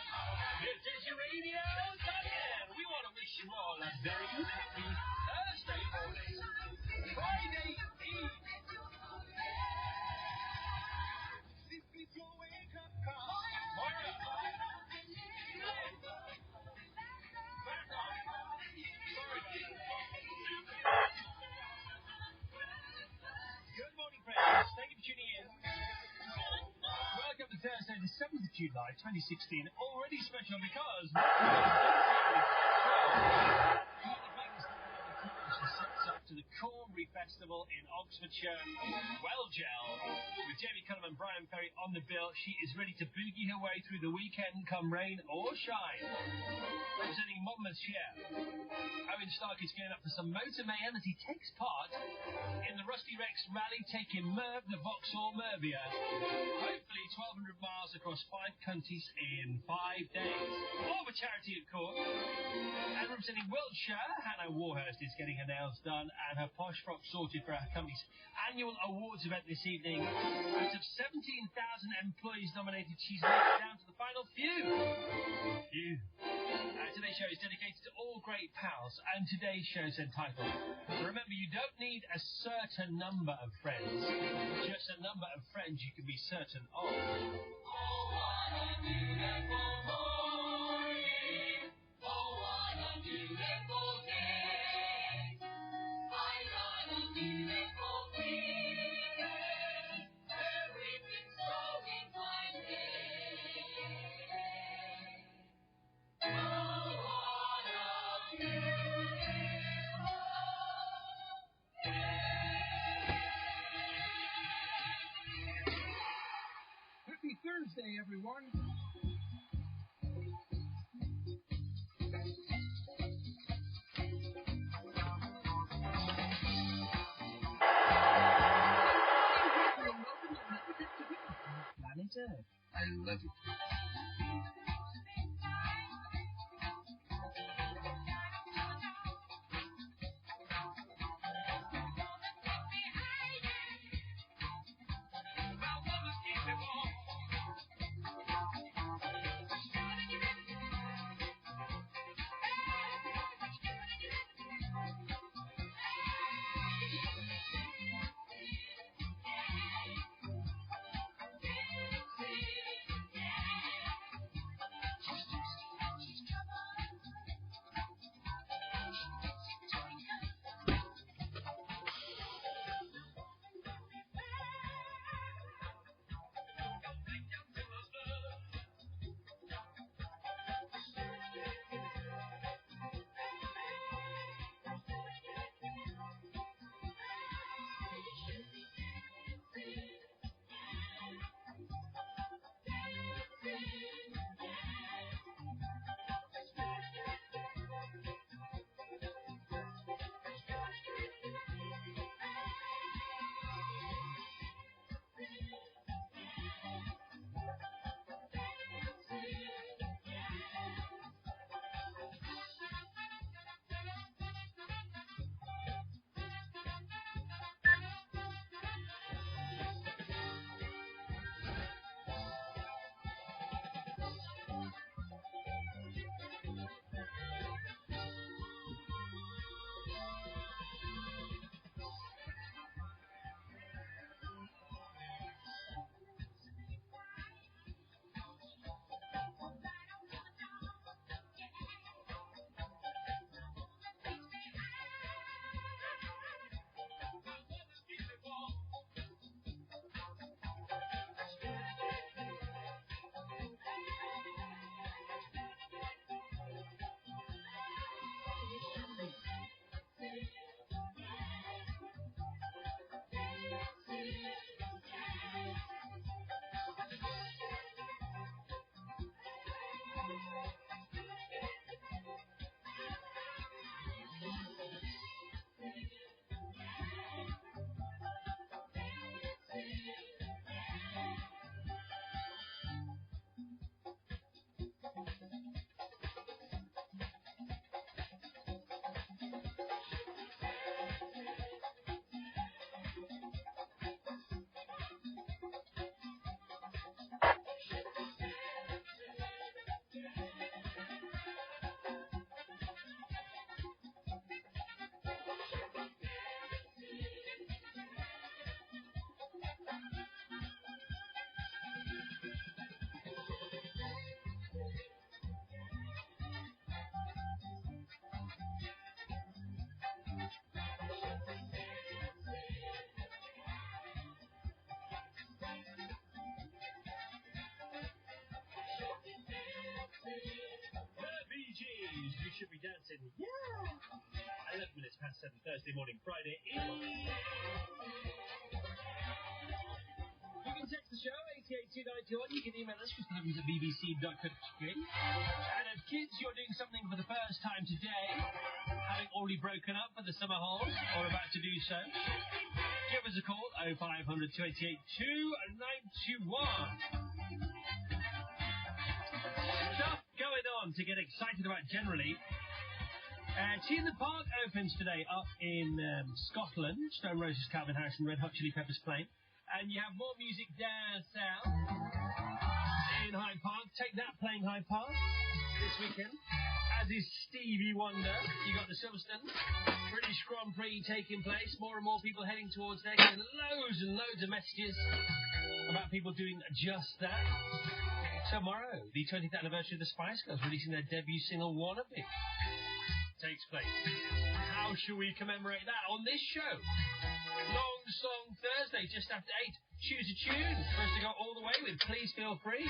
this is your radio TruckCam. We want to wish you all a very happy Thursday morning, Friday Eve. This is your wake-up call. Moira. Good morning, friends. Thank you for tuning in. Welcome to Thursday, the 7th of July, 2016. Already special because sets up to the Cornbury Festival in Oxfordshire. Well, Gel, with Jamie Cullum and Brian Ferry on the bill, she is ready to boogie her way through the weekend, come rain or shine. Representing Monmouthshire, Owen Stark is gearing up for some motor mayhem as he takes part in the Rusty Rex Rally, taking Merv the Vauxhall Mervia. Hopefully 1,200 miles across 5 countries in 5 days. All for charity, of course. And representing Wiltshire, Hannah Warhurst is getting her nails done and her posh frock sorted for her company's annual awards event this evening. Out of 17,000 employees nominated, she's made it down to the final few. Today's show is dedicated to all great pals, and today's show is entitled, remember, you don't need a certain number of friends, just a number of friends you can be certain of. Oh, what a beautiful morning. Oh, what a beautiful day. I got a beautiful feeling. Everything's going my way. Oh, what a beautiful Happy Thursday, everyone. Planet Earth. I love it. should be dancing. Yeah! 11 minutes past 7, Thursday morning, Friday. You can text the show, 88291. You can email us, christopher@bbc.co.uk. And as kids, you're doing something for the first time today, having already broken up for the summer halls, or about to do so, give us a call, 0500 288 291. Stuff going on to get excited about generally. Tea in the Park opens today up in Scotland. Stone Roses, Calvin Harris and Red Hot Chili Peppers playing. And you have more music down south in Hyde Park. Take That playing Hyde Park this weekend. As is Stevie Wonder. You got the Silverstone British Grand Prix taking place. More and more people heading towards there. Getting loads and loads of messages about people doing just that. Tomorrow, the 20th anniversary of the Spice Girls releasing their debut single, Wannabe, takes place. How shall we commemorate that on this show? Long Song Thursday, just after 8. Choose a tune for us to go all the way with. Please feel free.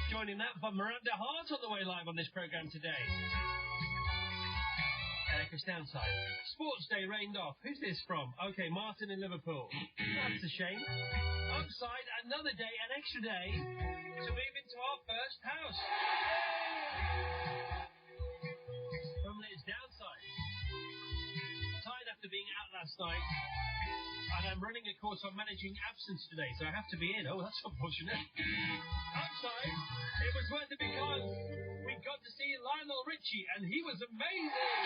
Joining that for Miranda Hart on the way live on this programme today. Chris Downside. Sports Day rained off. Who's this from? Okay, Martin in Liverpool. That's a shame. Upside, another day, an extra day to move into our first house. From Liz Downside. Tired after being out last night. And I'm running a course on managing absence today, so I have to be in. Oh, that's unfortunate. Upside, it was worth it because we got to see Lionel Richie, and he was amazing.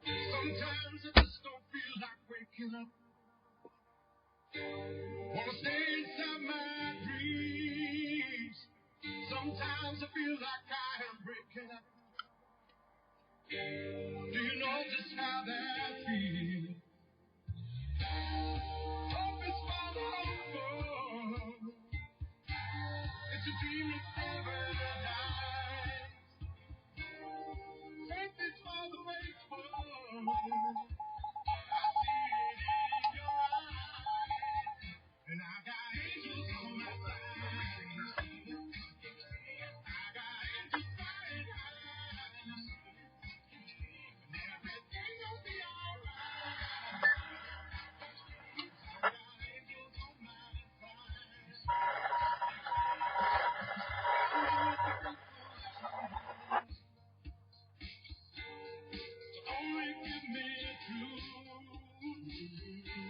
Sometimes I just don't feel like waking up. Wanna stay inside my dreams. Sometimes I feel like I am breaking up. Do you know just how that feels? Hope is for the hopeful. It's a dream that never dies. Faith is for the faithful. I see it in your eyes. And I got angels on my side. I got angels flying high. Everything will be alright. I got angels on my side. Only give me truth.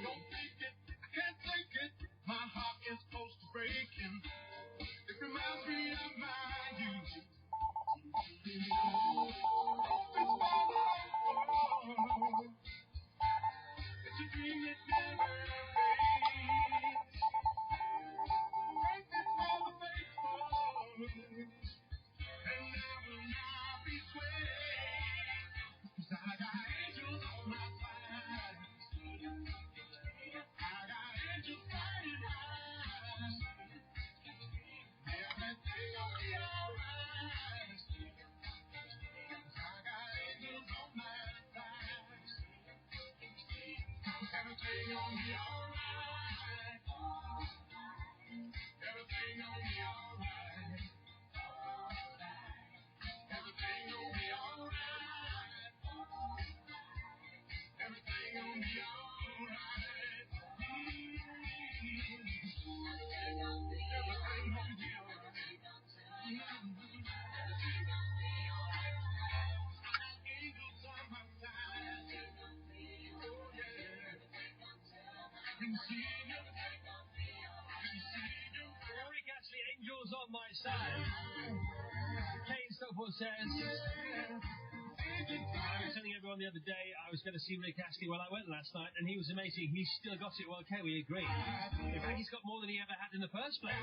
Don't think it, I can't take it. My heart is close to breaking. It reminds me of my youth. Hope is for the hopeful. It's a dream that never fades. Faith is for the faithful. And I will not be swayed. 'Cause I got angels on my side. I got angels flying high. Everything will be alright. 'Cause I got angels on my side. Everything will be alright. Everything will be alright. Everything will be alright. Everything will be alright. Everything will be alright. I got angels on my side. Oh yeah. I can see you. I can see you. Rick Astley, Angels on My Side. Kane Stockport says, I was telling everyone the other day I was going to see Rick Astley when I went last night, and he was amazing. He's still got it. Well, okay, we agree. In fact, he's got more than he ever had in the first place.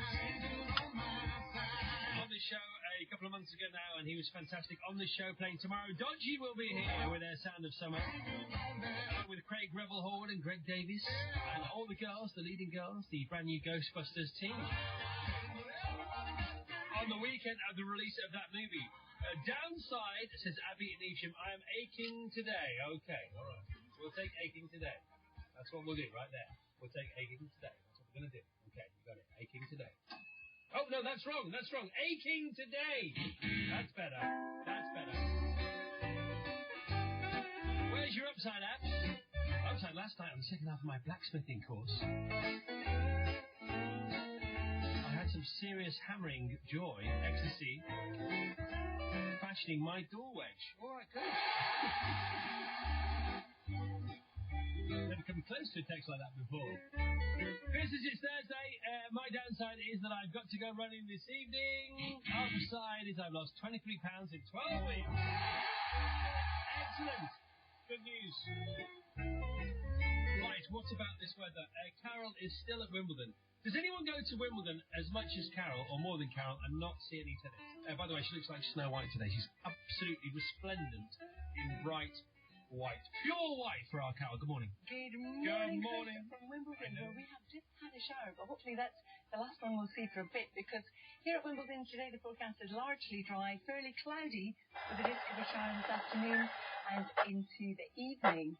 On the show a couple of months ago now, and he was fantastic. On the show playing tomorrow, Dodgy will be here with their Sound of Summer, along with Craig Revel-Horde and Greg Davies, and all the girls, the leading girls, the brand new Ghostbusters team. On the weekend of the release of that movie. Downside, says Abby in Evesham, I am aching today. Okay, all right. We'll take aching today. That's what we'll do right there. We'll take aching today. That's what we're going to do. Okay, you got it. Aching today. Oh, no, that's wrong. Aching today. That's better. Where's your upside apps? Upside last night on the second half of my blacksmithing course. I had some serious hammering joy, ecstasy, fashioning my door wedge. All right, good. Never come close to a text like that before. Chris, it's Thursday. My downside is that I've got to go running this evening. Upside is I've lost 23 pounds in 12 weeks. Excellent. Good news. Right, what about this weather? Carol is still at Wimbledon. Does anyone go to Wimbledon as much as Carol, or more than Carol, and not see any tennis? By the way, she looks like Snow White today. She's absolutely resplendent in bright white. Pure white for our Carol. Good morning. Good morning. Good morning. Chris, from Wimbledon, where we have just had a shower, but hopefully that's the last one we'll see for a bit, because here at Wimbledon today the forecast is largely dry, fairly cloudy, with a risk of a shower this afternoon and into the evening.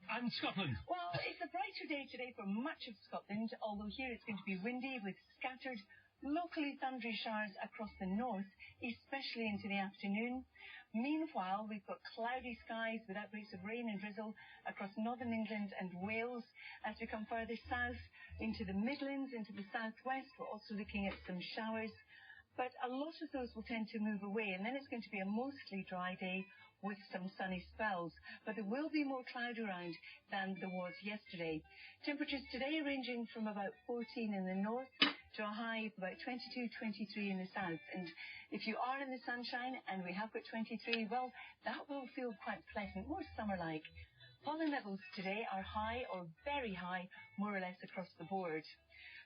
And Scotland. Well, it's a brighter day today for much of Scotland, although here it's going to be windy with scattered, locally thundery showers across the north, especially into the afternoon. Meanwhile, we've got cloudy skies with outbreaks of rain and drizzle across northern England and Wales. As we come further south into the Midlands, into the southwest, we're also looking at some showers. But a lot of those will tend to move away, and then it's going to be a mostly dry day with some sunny spells. But there will be more cloud around than there was yesterday. Temperatures today ranging from about 14 in the north to a high of about 22, 23 in the south. And if you are in the sunshine, and we have got 23, well, that will feel quite pleasant, more summer-like. Pollen levels today are high or very high, more or less across the board.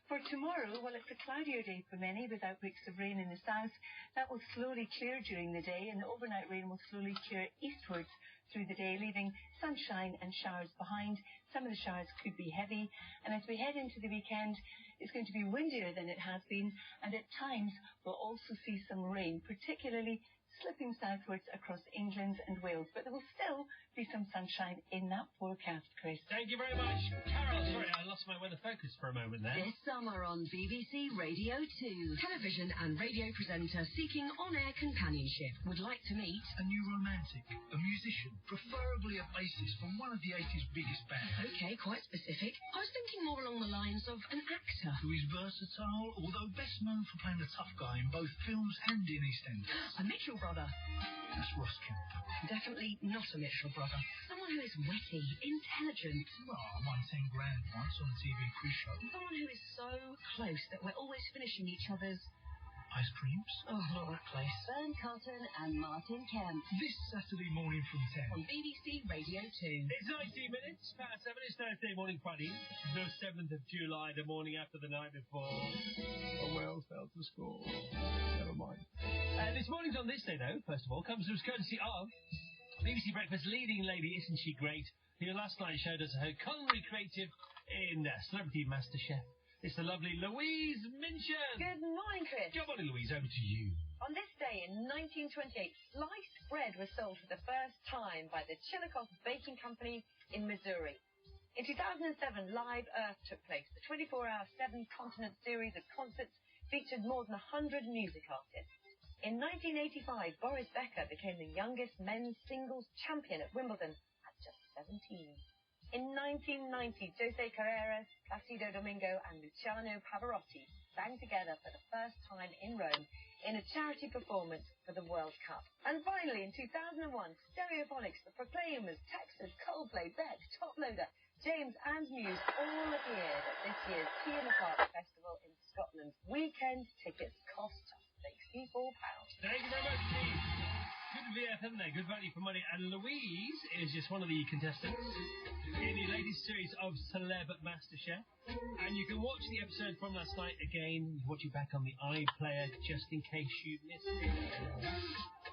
For tomorrow, well, it's a cloudier day for many with outbreaks of rain in the south. That will slowly clear during the day, and the overnight rain will slowly clear eastwards through the day, leaving sunshine and showers behind. Some of the showers could be heavy, and as we head into the weekend, it's going to be windier than it has been, and at times we'll also see some rain, particularly slipping southwards across England and Wales. But there will still be some sunshine in that forecast, Chris. Thank you very much. Carol, sorry, I lost my weather focus for a moment there. This summer on BBC Radio 2, television and radio presenter seeking on-air companionship would like to meet a new romantic, a musician, preferably a bassist from one of the 80s biggest bands. Okay, quite specific. I was thinking more along the lines of an actor. Who is versatile, although best known for playing the tough guy in both films and in EastEnders. A Mitchell brother. That's Ross Kemp. Definitely not a Mitchell brother. Someone who is witty, intelligent. Well, I won 10 grand once on a TV quiz show. Someone who is so close that we're always finishing each other's ice creams. Oh, not that place. Fern Cotton and Martin Kemp. This Saturday morning from 10. On BBC Radio 2. It's 19 minutes past 7. It's Thursday morning, Friday, the 7th of July, the morning after the night before. Oh, Wales failed to score. Never mind. This morning's on this day, though, first of all, comes as courtesy of BBC Breakfast leading lady, isn't she great, who last night showed us her culinary creative in Celebrity MasterChef. It's the lovely Louise Minchin. Good morning, Chris. Good morning, Louise. Over to you. On this day in 1928, sliced bread was sold for the first time by the Chillicothe Baking Company in Missouri. In 2007, Live Earth took place. The 24-hour, 7-continent series of concerts featured more than 100 music artists. In 1985, Boris Becker became the youngest men's singles champion at Wimbledon at just 17. In 1990, Jose Carreras, Placido Domingo and Luciano Pavarotti sang together for the first time in Rome in a charity performance for the World Cup. And finally, in 2001, Stereophonics, The Proclaimers, Texas, Coldplay, Beck, Top Loader, James and Muse all appeared at this year's Tea in the Park Festival in Scotland. Weekend tickets cost £64. Thank you very much, Steve. Good VF, isn't there? Good value for money. And Louise is just one of the contestants in the latest series of Celeb MasterChef. And you can watch the episode from last night again. You watch it back on the iPlayer just in case you missed it.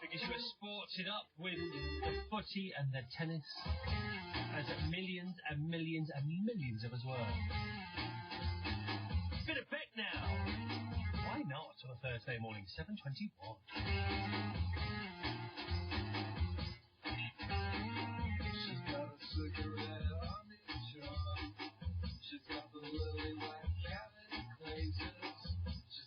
Because you were sported up with the footy and the tennis, as millions and millions and millions of us were. Bit of bet now. Why not on a Thursday morning, 7:21? She's got a cigarette on each arm. She's got the lily white cat in places. She's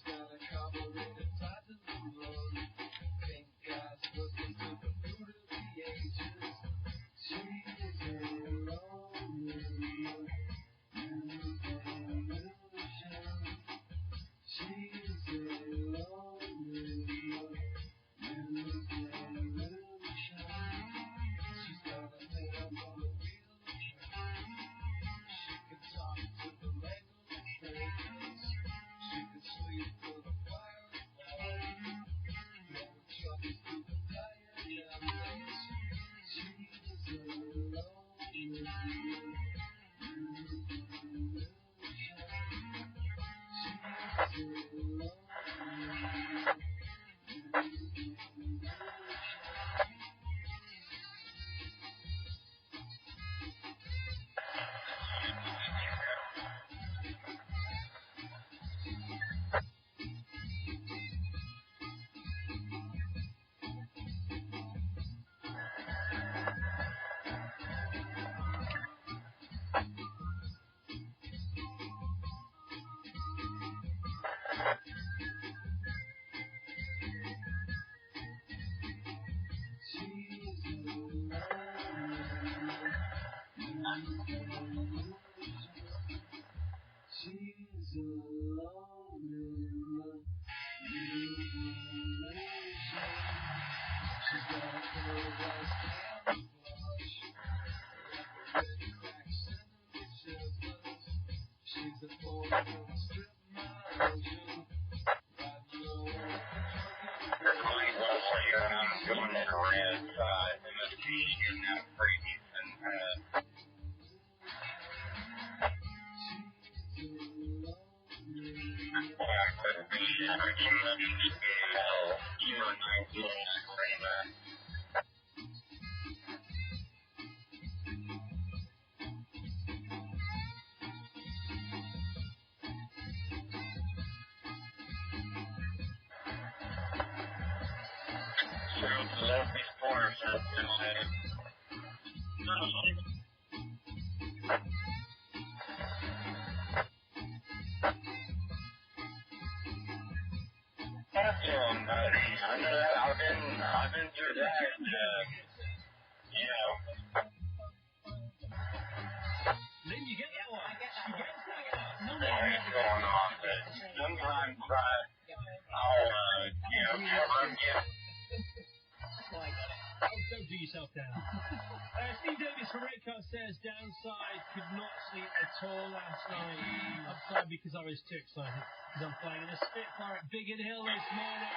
I've been through that. Lynn, you get that one? I get that She one. gets that one. What's going on? But sometimes I'll run you. So I got it. Oh, don't do yourself down. Steve Davis from Redcar says, downside, could not sleep at all last night. Upside because I was too excited because I'm flying in a Spitfire at Biggin Hill this morning.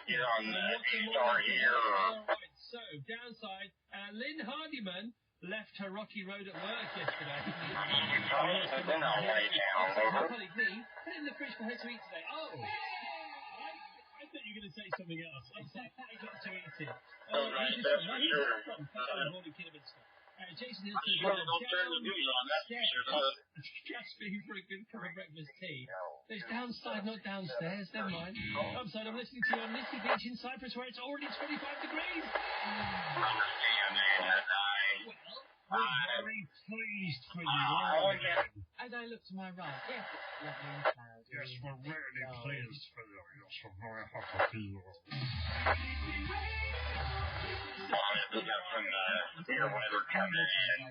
Get on the star here. Alright, so, downside, Lynn Hardiman left her rocky road at work yesterday. Then I'll lay down. My colleague Lee put it in the fridge for her to eat today. Oh! I thought you were going to say something else. I said, I got to eat it. Jason Hill gasping for a good cup of breakfast tea. It's downside, not downstairs. Never mind. Upside, I'm listening to you on Nifty Beach in Cyprus where it's already 25 degrees. We're very pleased for you. As I look to my right, yes, it's lovely and cloudy. Yes, we're really pleased for you. Yes, we're very happy for you.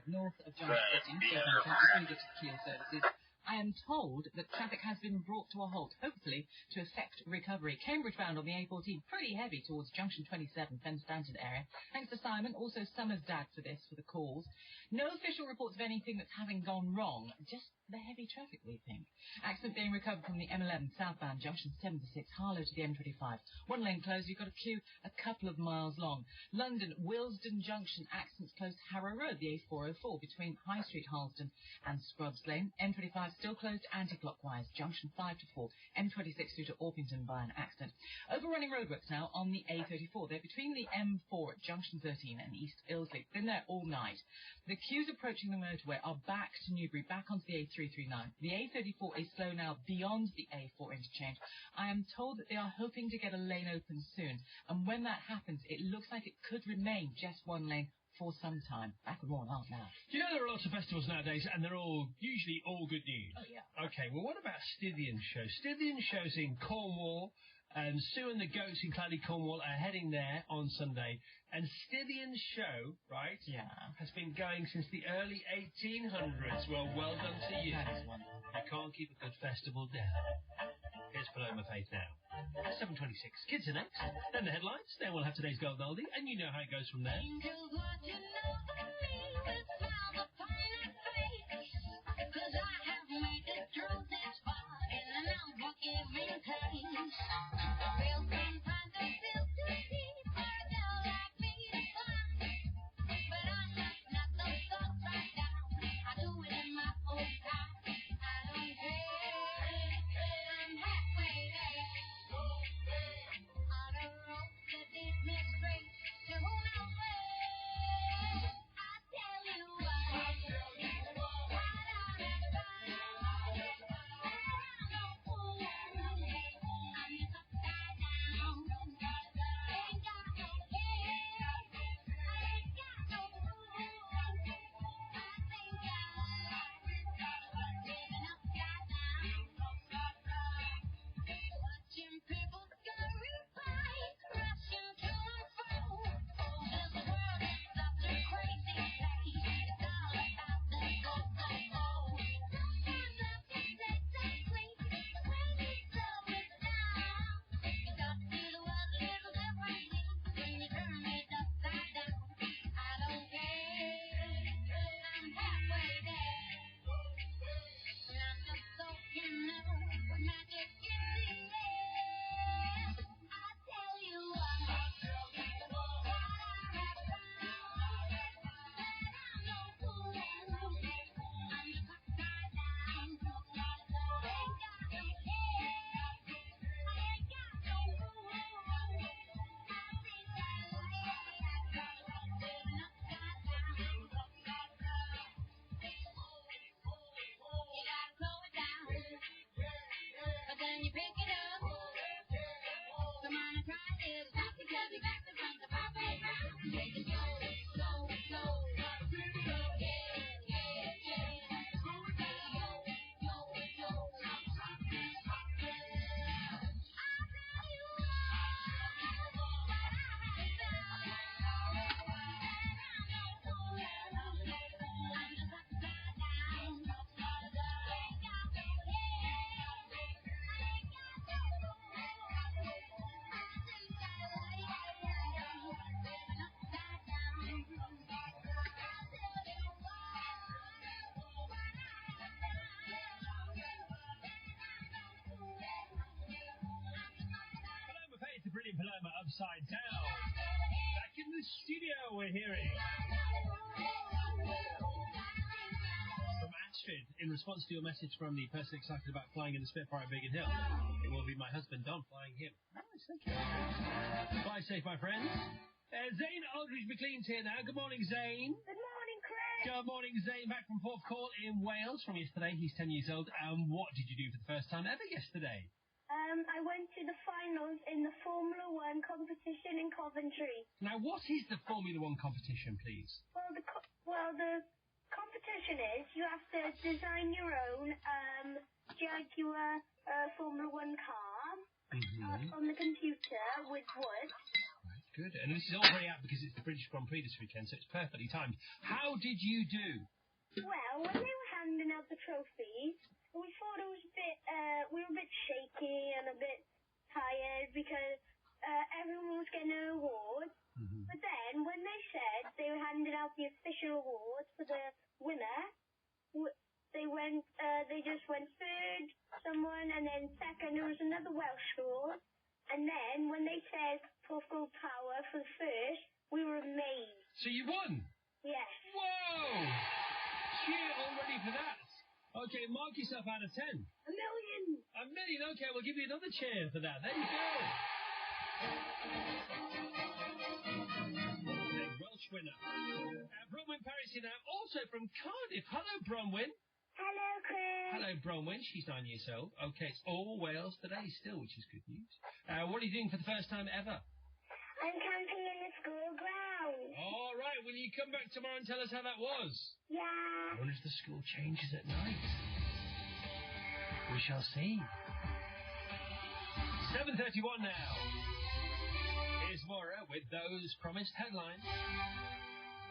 North of Junction 14, so to Kiel services. I am told that traffic has been brought to a halt, hopefully to affect recovery. Cambridge bound on the A14, pretty heavy towards Junction 27, Fen Stanton area. Thanks to Simon, also Summer's dad for the calls. No official reports of anything that's having gone wrong, just the heavy traffic, we think. Accident being recovered from the M11 southbound Junction 76, Harlow to the M25. One lane closed, you've got a queue a couple of miles long. London, Willesden Junction, accidents closed Harrow Road, the A404, between High Street, Harlesden and Scrubs Lane. M25 still closed anti-clockwise, Junction 5 to 4, M26 through to Orpington by an accident. Overrunning roadworks now on the A34. They're between the M4 at Junction 13 and East Ilsley. Been there all night. The queues approaching the motorway are back to Newbury, back onto the A339. The A34 is slow now beyond the A4 interchange. I am told that they are hoping to get a lane open soon, and when that happens, it looks like it could remain just one lane for some time. Back with more on half now. Do you know there are lots of festivals nowadays, and they're usually all good news? Oh, yeah. Okay, well, what about Scythian shows? Scythian shows in Cornwall, and Sue and the Goats in Claddy, Cornwall are heading there on Sunday. And Scythian show, right, has been going since the early 1800s. Well done to you. You can't keep a good festival down. Here's Paloma Faith now. 7:26. Kids are next. Then the headlines. Then we'll have today's Gold Oldie, and you know how it goes from there. Brilliant Paloma upside down. Back in the studio, we're hearing from Astrid in response to your message from the person excited about flying in the Spitfire at Biggin Hill. It will be my husband Don flying him. Nice, thank you. Fly safe, my friends. Zane Aldridge McLean's here now. Good morning, Zane. Good morning, Chris. Good morning, Zane. Back from Port Call in Wales from yesterday. He's 10 years old. What did you do for the first time ever yesterday? I went to the finals in the Formula 1 competition in Coventry. Now, what is the Formula 1 competition, please? Well, the competition is you have to design your own Jaguar Formula 1 car on the computer with wood. Right, good. And this is all very apt because it's the British Grand Prix this weekend, so it's perfectly timed. How did you do? Well, when they were handing out the trophies, we thought it was a bit, we were a bit shaky and a bit tired because everyone was getting an award. But then, when they said they were handing out the official award for the winner, they just went third, someone, and then second, there was another Welsh school. And then, when they said Porthcawl Tower for the first, we were amazed. So you won? Yes. Whoa! Cheer already for that. Okay, mark yourself out of 10. 1 million. 1 million, okay, we'll give you another cheer for that. There you go. A Welsh winner. Bronwyn Paris here now, also from Cardiff. Hello, Bronwyn. Hello, Chris. Hello, Bronwyn. She's 9 years old. Okay, it's all Wales today still, which is good news. What are you doing for the first time ever? I'm camping in the school ground. All right, will you come back tomorrow and tell us how that was? Yeah. I wonder if the school changes at night. We shall see. 7:31 now. Here's Maura with those promised headlines.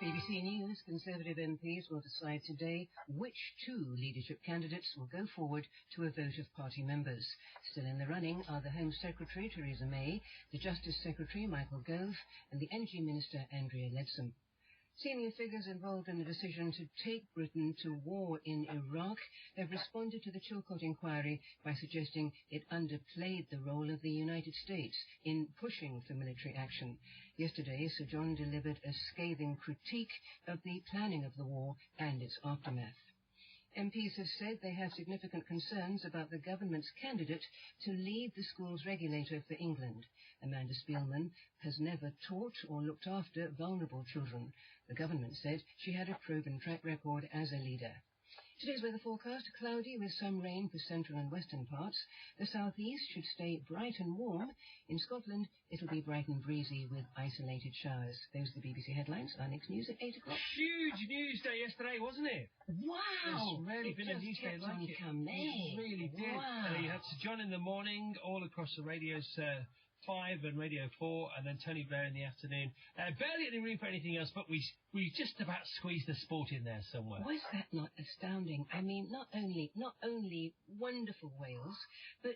BBC News Conservative MPs will decide today which two leadership candidates will go forward to a vote of party members. Still in the running are the Home Secretary, Theresa May, the Justice Secretary, Michael Gove, and the Energy Minister, Andrea Leadsom. Senior figures involved in the decision to take Britain to war in Iraq have responded to the Chilcot inquiry by suggesting it underplayed the role of the United States in pushing for military action. Yesterday, Sir John delivered a scathing critique of the planning of the war and its aftermath. MPs have said they have significant concerns about the government's candidate to lead the schools regulator for England. Amanda Spielman has never taught or looked after vulnerable children. The government said she had a proven track record as a leader. Today's weather forecast, cloudy with some rain for central and western parts. The southeast should stay bright and warm. In Scotland, it'll be bright and breezy with isolated showers. Those are the BBC headlines. Our next news at 8 o'clock. Huge news day yesterday, wasn't it? Wow! It's really been a news day like it. It really did. Wow. You had Sir John in the morning, all across the radios, 5 and Radio 4, and then Tony Blair in the afternoon. Barely any room for anything else, but we just about squeezed the sport in there somewhere. Was that not astounding? I mean, not only wonderful Wales, but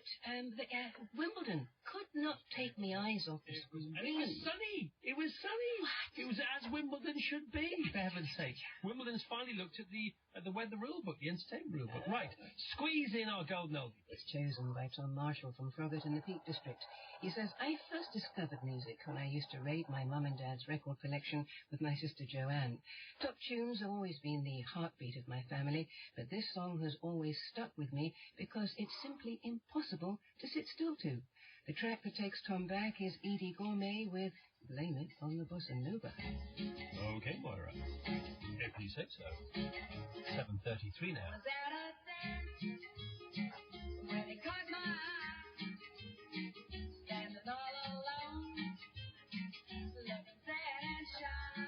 Wimbledon could not take my eyes off the screen. And it was sunny. It was sunny. What? It was as Wimbledon should be, for heaven's sake. Wimbledon's finally looked at the weather rule book, the entertainment rule book. Right, squeeze in our golden oldie. It's chosen by Tom Marshall from Froggatt in the Peak District. He says, I first discovered music when I used to raid my mum and dad's record collection with my sister Joanne. Top tunes have always been the heartbeat of my family, but this song has always stuck with me because it's simply impossible to sit still to. The track that takes Tom back is Edie Gourmet with Blame It on the Bossa Nova. Okay, Moira. If you say so. 7:33 now. Was at a dance when it caught my eye, standing all alone, looking sad and shy.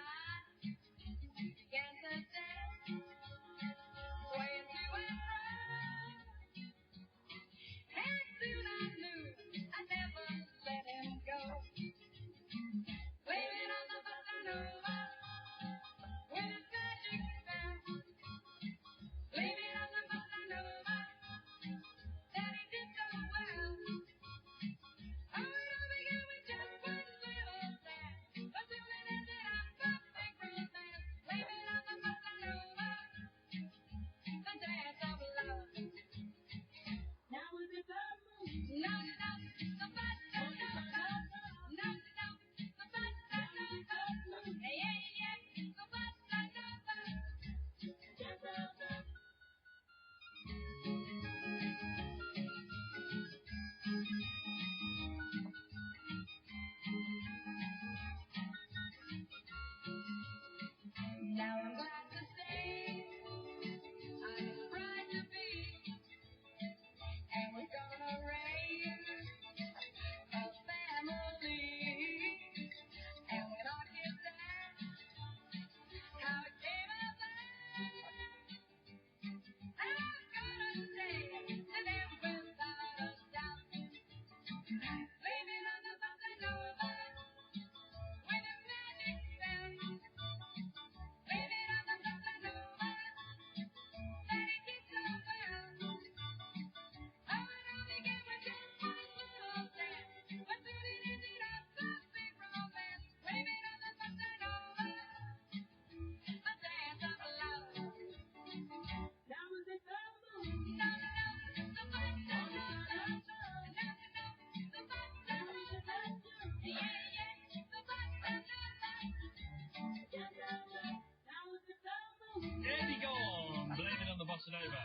passing over.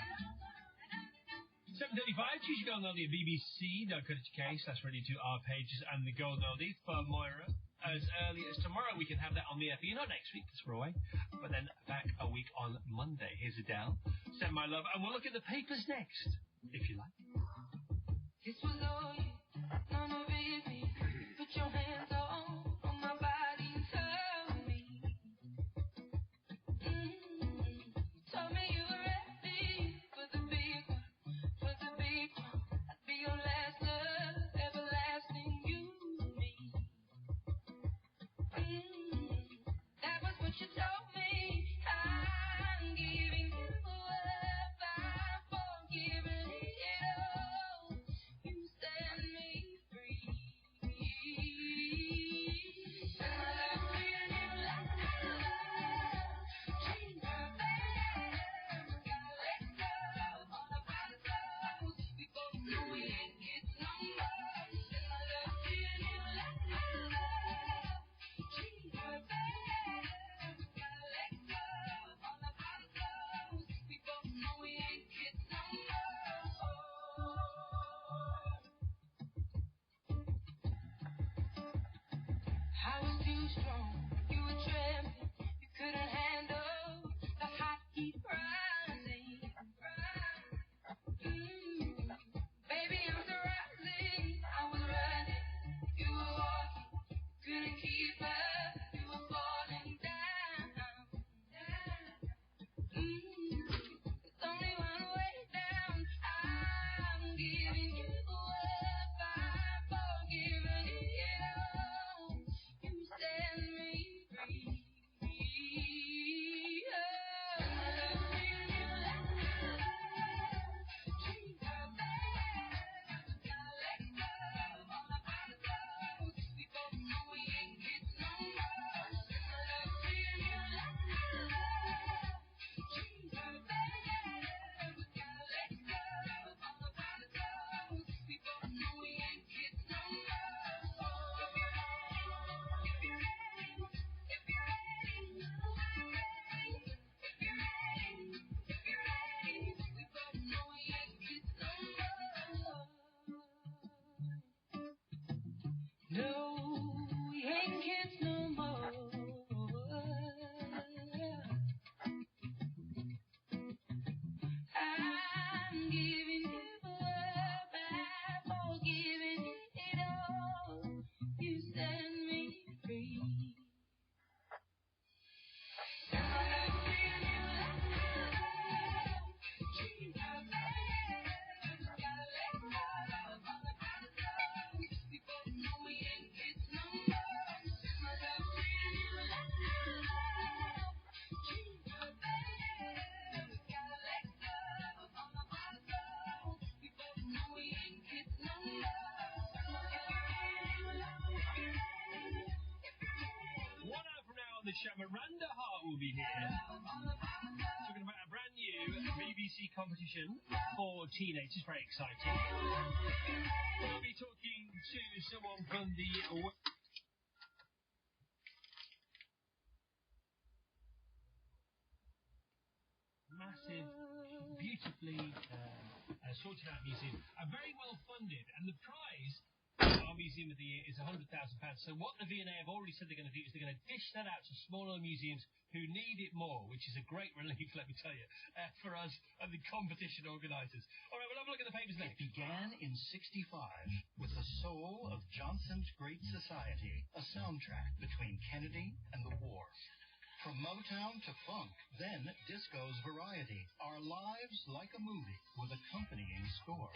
7:35, choose your Golden Oldie at bbc.co.uk/radio 2 pages and the Golden Oldie for Moira. As early as tomorrow, we can have that on the FE. Not next week, because we're away, but then back a week on Monday. Here's Adele. Send my love, and we'll look at the papers next, if you like. This was all you, none of it me. Put your hands on my body and tell me. Told me you were ready for the big one, for the big one. I'd be your last love, everlasting you and me. That was what you told me. I'm giving you up, I'm forgiving it all. You set me free. And I love treating you like I love. Treating you bad. Gotta let go of all of our souls. We both know we ain't getting no more. And I love treating you like I love. Treating you bad. Gotta let go of all of our souls. We both know we ain't getting no more. I was too strong, you were trembling, you couldn't handle the hot heat rising. Baby, I'm surrounding, I was running, you were walking, couldn't keep up, you were falling down. There's only one way down, I'm giving you up, I'm forgiving it all. You set me free. Oh, I love treating you like I love. Treating you bad. Gotta let go of all of our souls. We both know we ain't getting no more. I love treating you like I love. Treating you bad. Gotta let go of all of our souls. We both know we ain't getting no more. No, we ain't kids no more. I'm giving you up, I'm forgiving it all. You set me free. I love treating you like I love. Treating you bad. Gotta let go of all of our souls. We both know we ain't getting no more. I love treating you like I love. Treating you bad. Gotta let go of all of our souls. We both know we ain't getting no more. 1 hour from now on the show, Miranda Hart will be here, talking about a brand new BBC competition for teenagers. Very exciting. We'll be talking to someone from the massive, beautifully sorted out museum, and very well funded, and the prize our Museum of the Year is £100,000. So what the V&A have already said they're going to do is they're going to dish that out to smaller museums who need it more, which is a great relief, let me tell you, for us and the competition organisers. All right, we'll have a look at the papers next. It began in '65 with the soul of Johnson's Great Society, a soundtrack between Kennedy and the war. From Motown to funk, then disco's variety. Our lives like a movie with accompanying score.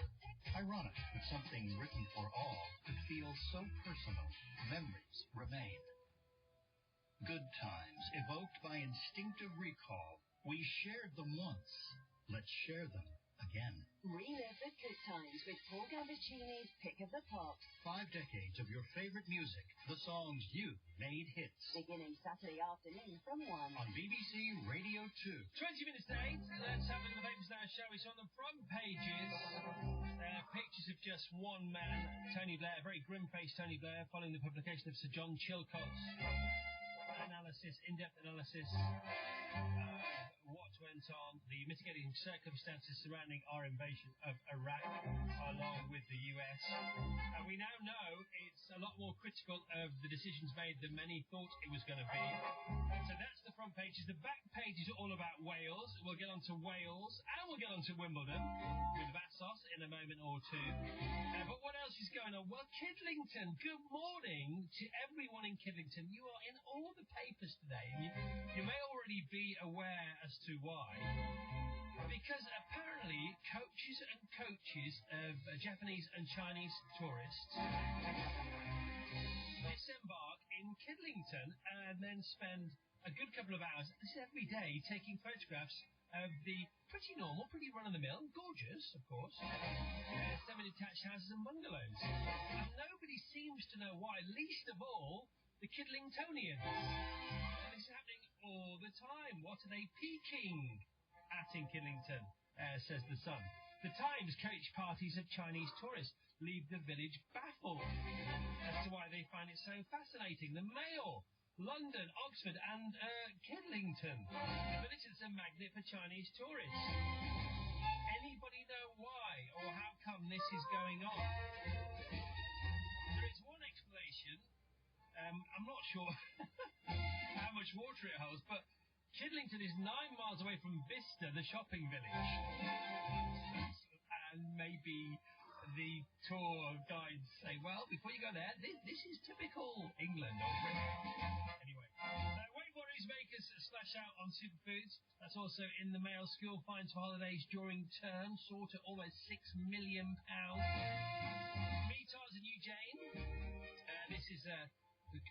Ironic that something written for all could feel so personal. Memories remain. Good times evoked by instinctive recall. We shared them once. Let's share them again. Relive the good times with Paul Gambaccini's Pick of the Pops. 5 decades of your favorite music, the songs you made hits. Beginning Saturday afternoon from 1. On BBC Radio 2. 20 minutes to 8. Let's have a look at the papers now, shall we? So on the front pages, pictures of just one man, Tony Blair, very grim-faced Tony Blair, following the publication of Sir John Chilcott's analysis, in-depth analysis what went on, the mitigating circumstances surrounding our invasion of Iraq, along with the US. And we now know it's a lot more critical of the decisions made than many thought it was going to be. So that's the front pages. The back page is all about Wales. We'll get on to Wales, and we'll get on to Wimbledon with Vassos in a moment or two. But what else is going on? Well, Kidlington, good morning to everyone in Kidlington. You are in all the papers today. You may already be aware as to why. Because apparently coaches and coaches of Japanese and Chinese tourists disembark in Kidlington and then spend a good couple of hours, this is every day, taking photographs of the pretty normal, pretty run-of-the-mill, gorgeous, of course, semi-detached houses and bungalows. And nobody seems to know why, least of all, the Kidlingtonians. And this is happening all the time. What are they peaking at in Kidlington, says The Sun. The Times, coach parties of Chinese tourists leave the village baffled as to why they find it so fascinating. The Mail, London, Oxford and Kidlington. The village is a magnet for Chinese tourists. Anybody know why or how come this is going on? There is one explanation. I'm not sure how much water it holds, but Kidlington is 9 miles away from Bicester, the shopping village. And maybe the tour guides say, well, before you go there, this is typical England or Britain. Anyway, Weight Watchers makers splash out on superfoods. That's also in the Mail. School fines for holidays during term soared to almost £6 million. Me, Tarzan, you, Jane. This is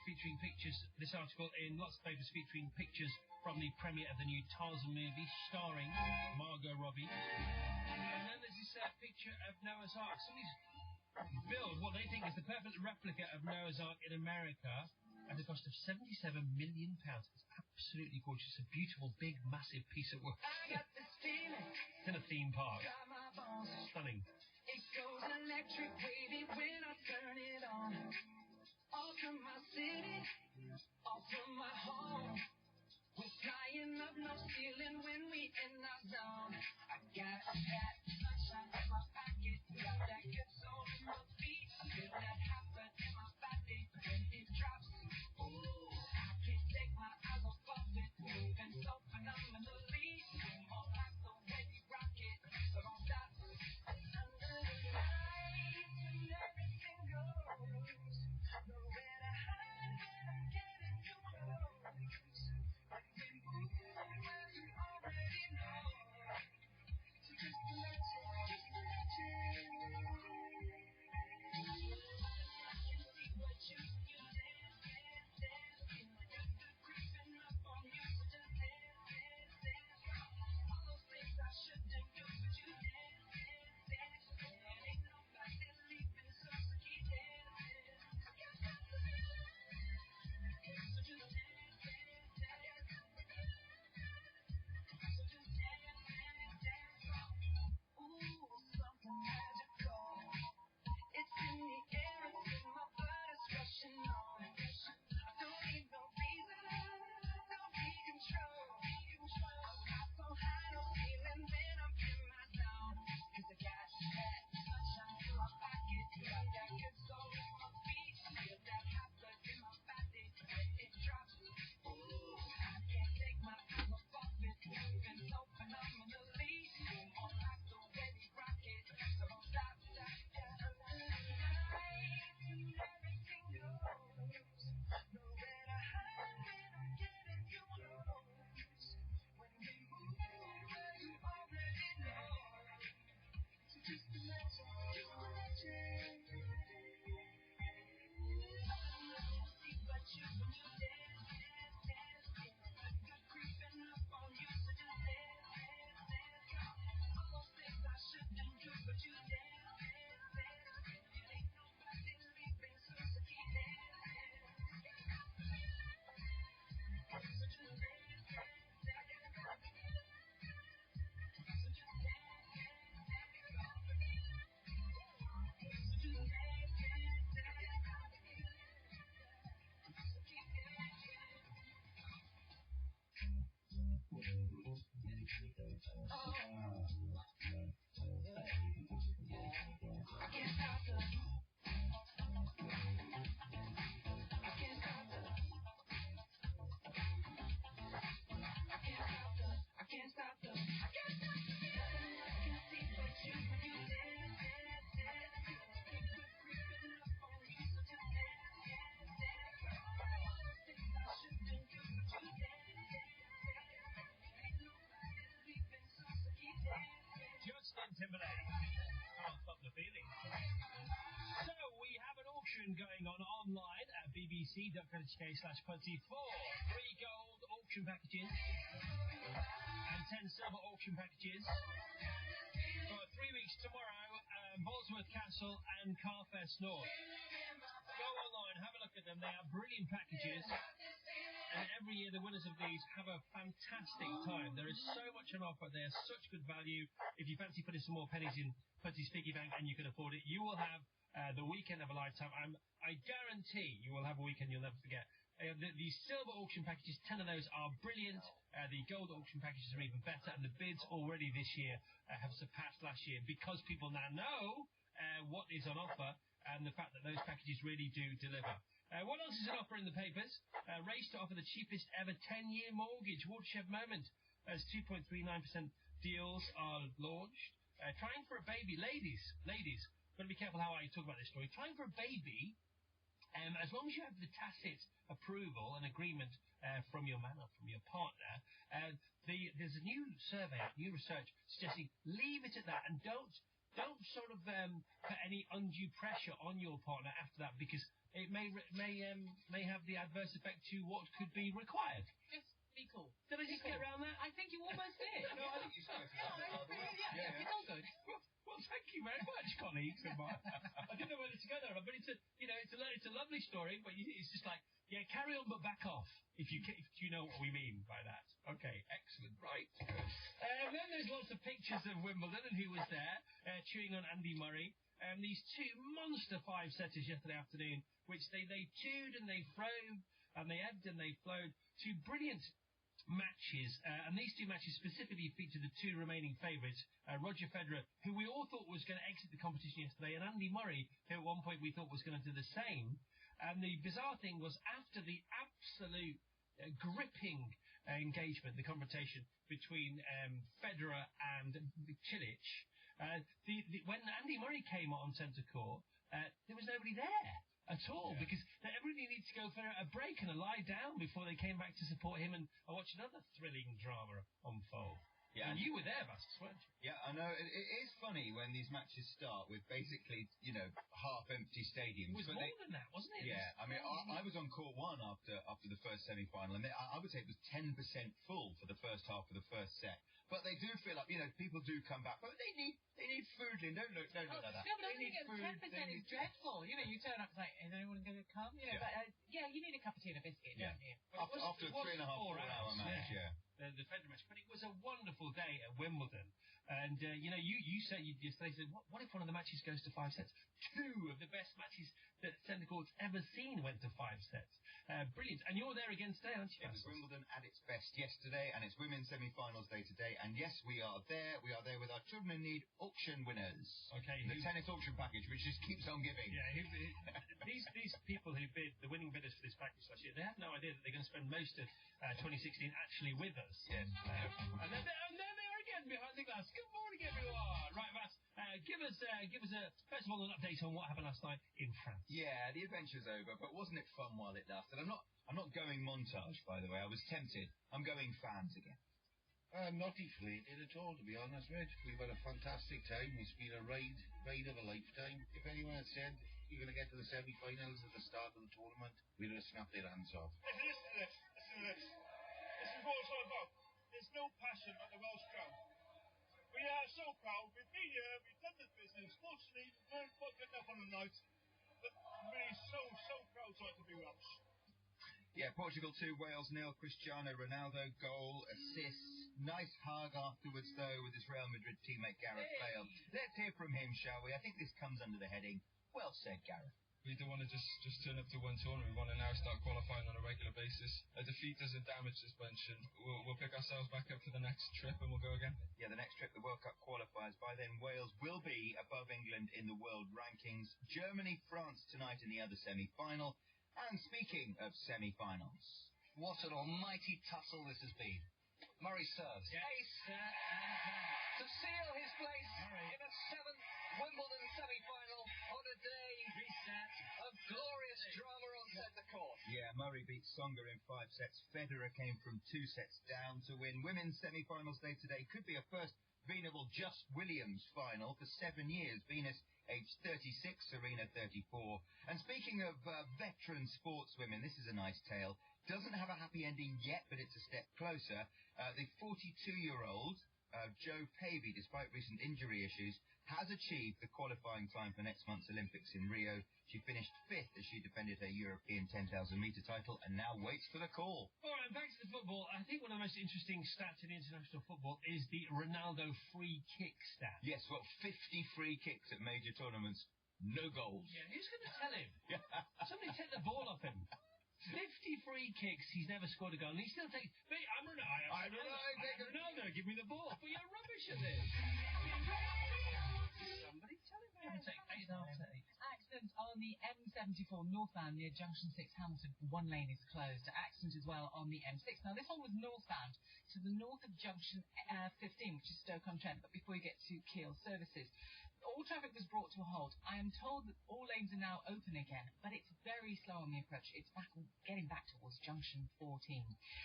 featuring pictures, this article in lots of papers featuring pictures from the premiere of the new Tarzan movie starring Margot Robbie. And then there's this picture of Noah's Ark. Somebody's built what they think is the perfect replica of Noah's Ark in America at a cost of £77 million. It's absolutely gorgeous. It's a beautiful, big, massive piece of work. I got this feeling. It's in a theme park. Stunning. It goes electric wavy when I turn it on. All from my city, all from my home. We're flying up no ceiling when we in our zone. I got that sunshine in my pocket, got that good soul in my feet. Feel that hot blood in my body when it drops. Ooh, I can't take my eyes off of it, moving so phenomenally. More like the way we rock it, so don't stop. Under the lights and everything goes. Nowhere to hide when I'm getting too close. When we move where you already know. So just imagine. I can see what you dance. Feel like a good creeping up on you. So just dance. All those things I shouldn't do, but you dance. And ain't nobody leaving, so keep dancing. Something magical. It's in the air, it's in my blood, it's rushing on. I don't need no reason, don't be control. I'm not so high, no ceiling when I'm in my zone. 'Cause I got that sunshine in my pocket, got that good soul in my feet. Feel that hot blood in my body when it drops. Ooh, I can't take my eyes off of it, moving so phenomenally. More like the way we rock it, so don't stop. Under the lights and everything goes. Nowhere to hide when I'm getting too close. When we move where you already know. So just imagine. See what you when you dance. Feeling good creeping up on you, so just dance. All those things I shouldn't do, but you dance. And ain't nobody leaving, so keep dancing. So just dance. Timberlake. Can't stop the feeling. So, we have an auction going on online at bbc.co.uk/24. 3 gold auction packages and 10 silver auction packages for 3 weeks tomorrow, Bosworth Castle and Carfest North. Go online, have a look at them. They are brilliant packages. And every year the winners of these have a fantastic time. There is so much on offer. They're such good value. If you fancy putting some more pennies in Putty's Piggy Bank and you can afford it, you will have the weekend of a lifetime. I guarantee you will have a weekend you'll never forget. The silver auction packages, 10 of those are brilliant. The gold auction packages are even better. And the bids already this year have surpassed last year because people now know what is on offer and the fact that those packages really do deliver. What else is on offer in the papers? Race to offer the cheapest ever 10-year mortgage. Watershed moment as 2.39% deals are launched. Trying for a baby. Ladies, got to be careful how I talk about this story. Trying for a baby, as long as you have the tacit approval and agreement from your man or from your partner, there's a new survey, new research suggesting leave it at that and don't sort of put any undue pressure on your partner after that because it may have the adverse effect to what could be required. Just be cool. Did I just get around that? I think you almost did. No, I think you spoke about it rather well. Yeah, it's all good. Well, thank you very much, colleagues of mine. I didn't know whether to go there, but it's a lovely story. But it's just like, yeah, carry on, but back off if you know what we mean by that. Okay, excellent, right. Then there's lots of pictures of Wimbledon and who was there cheering on Andy Murray. These two monster 5-setters yesterday afternoon, which they chewed and they throve and they ebbed and they flowed. Two brilliant matches, and these two matches specifically featured the two remaining favourites, Roger Federer, who we all thought was going to exit the competition yesterday, and Andy Murray, who at one point we thought was going to do the same. And the bizarre thing was, after the absolute gripping engagement, the confrontation between Federer and Cilic, when Andy Murray came on centre court, there was nobody there at all, because everybody needs to go for a break and a lie down before they came back to support him and watch another thrilling drama unfold. Yeah, and you were there, Vastus, weren't you? Yeah, I know. It is funny when these matches start with basically, half-empty stadiums. It was more than that, wasn't it? Yeah, I mean, I was on court one after the first semi-final, and I would say it was 10% full for the first half of the first set. But they do feel like, people do come back, but they need food, Lynn. Don't look like that. No, but They need 10% is dreadful. You turn up and say, is anyone going to come? But you need a cup of tea and a biscuit, don't you? After a 3.5-4 hour match, the Federer match, but it was a wonderful day at Wimbledon. And, you said yesterday, what if one of the matches goes to 5 sets? 2 of the best matches that centre court's ever seen went to 5 sets. Brilliant. And you're there again today, aren't you? It was Wimbledon at its best yesterday, and it's women's semi-finals day today. And yes, we are there. We are there with our Children in Need auction winners. Okay. The tennis auction package, which just keeps on giving. Yeah, these people who bid, the winning bidders for this package last year, they have no idea that they're going to spend most of 2016 actually with us. Yes. And then they are again behind the glass. Good morning, everyone. Right, Vas, give us first of all an update on what happened last night in France. Yeah, the adventure's over, but wasn't it fun while it lasted? I'm not going montage, by the way. I was tempted. I'm going fans again. Not deflated at all, to be honest, mate. We've had a fantastic time. It's been a ride of a lifetime. If anyone had said you're going to get to the semi-finals at the start of the tournament, we'd have snapped their hands off. Listen to this. This is what it's all about. There's no passion at the Welsh crowd. We are so proud. We've been here. We've done this business. Fortunately, we weren't quite good enough on the night. But we're so proud to be Welsh. Yeah, Portugal 2, Wales 0. Cristiano Ronaldo goal, assists. Nice hug afterwards, though, with his Real Madrid teammate Gareth Bale. Let's hear from him, shall we? I think this comes under the heading, well said, Gareth. We don't want to just turn up to one tournament. We want to now start qualifying on a regular basis. A defeat doesn't damage suspension. We'll pick ourselves back up for the next trip and we'll go again. Yeah, the next trip, the World Cup qualifiers. By then, Wales will be above England in the world rankings. Germany, France tonight in the other semi-final. And speaking of semi-finals, what an almighty tussle this has been. Murray serves. Yes. Ace to seal his place in a 7th Wimbledon semi-final on a day of glorious drama on centre court. Yeah, Murray beat Tsonga in 5 sets. Federer came from 2 sets down to win. Women's semi-finals day today could be a first Venable Just Williams final for 7 years. Venus aged 36, Serena 34. And speaking of veteran sportswomen, this is a nice tale. Doesn't have a happy ending yet, but it's a step closer. The 42-year-old Joe Pavey, despite recent injury issues, has achieved the qualifying time for next month's Olympics in Rio. She finished 5th as she defended her European 10,000-metre title and now waits for the call. All right, back to the football. I think one of the most interesting stats in international football is the Ronaldo free kick stat. Yes, well, 50 free kicks at major tournaments, no goals. Yeah, who's going to tell him? Somebody take the ball off him. 50 free kicks, he's never scored a goal, and he still takes... I'm Ronaldo, give me the ball. But you're rubbish at this. Somebody tell him how to take 8 after 8. Accident on the M74 northbound near Junction 6 Hamilton. One lane is closed. Accident as well on the M6. Now, this one was northbound to the north of Junction 15, which is Stoke-on-Trent, but before you get to Kiel Services. All traffic was brought to a halt. I am told that all lanes are now open again, but it's very slow on the approach. It's getting back towards Junction 14.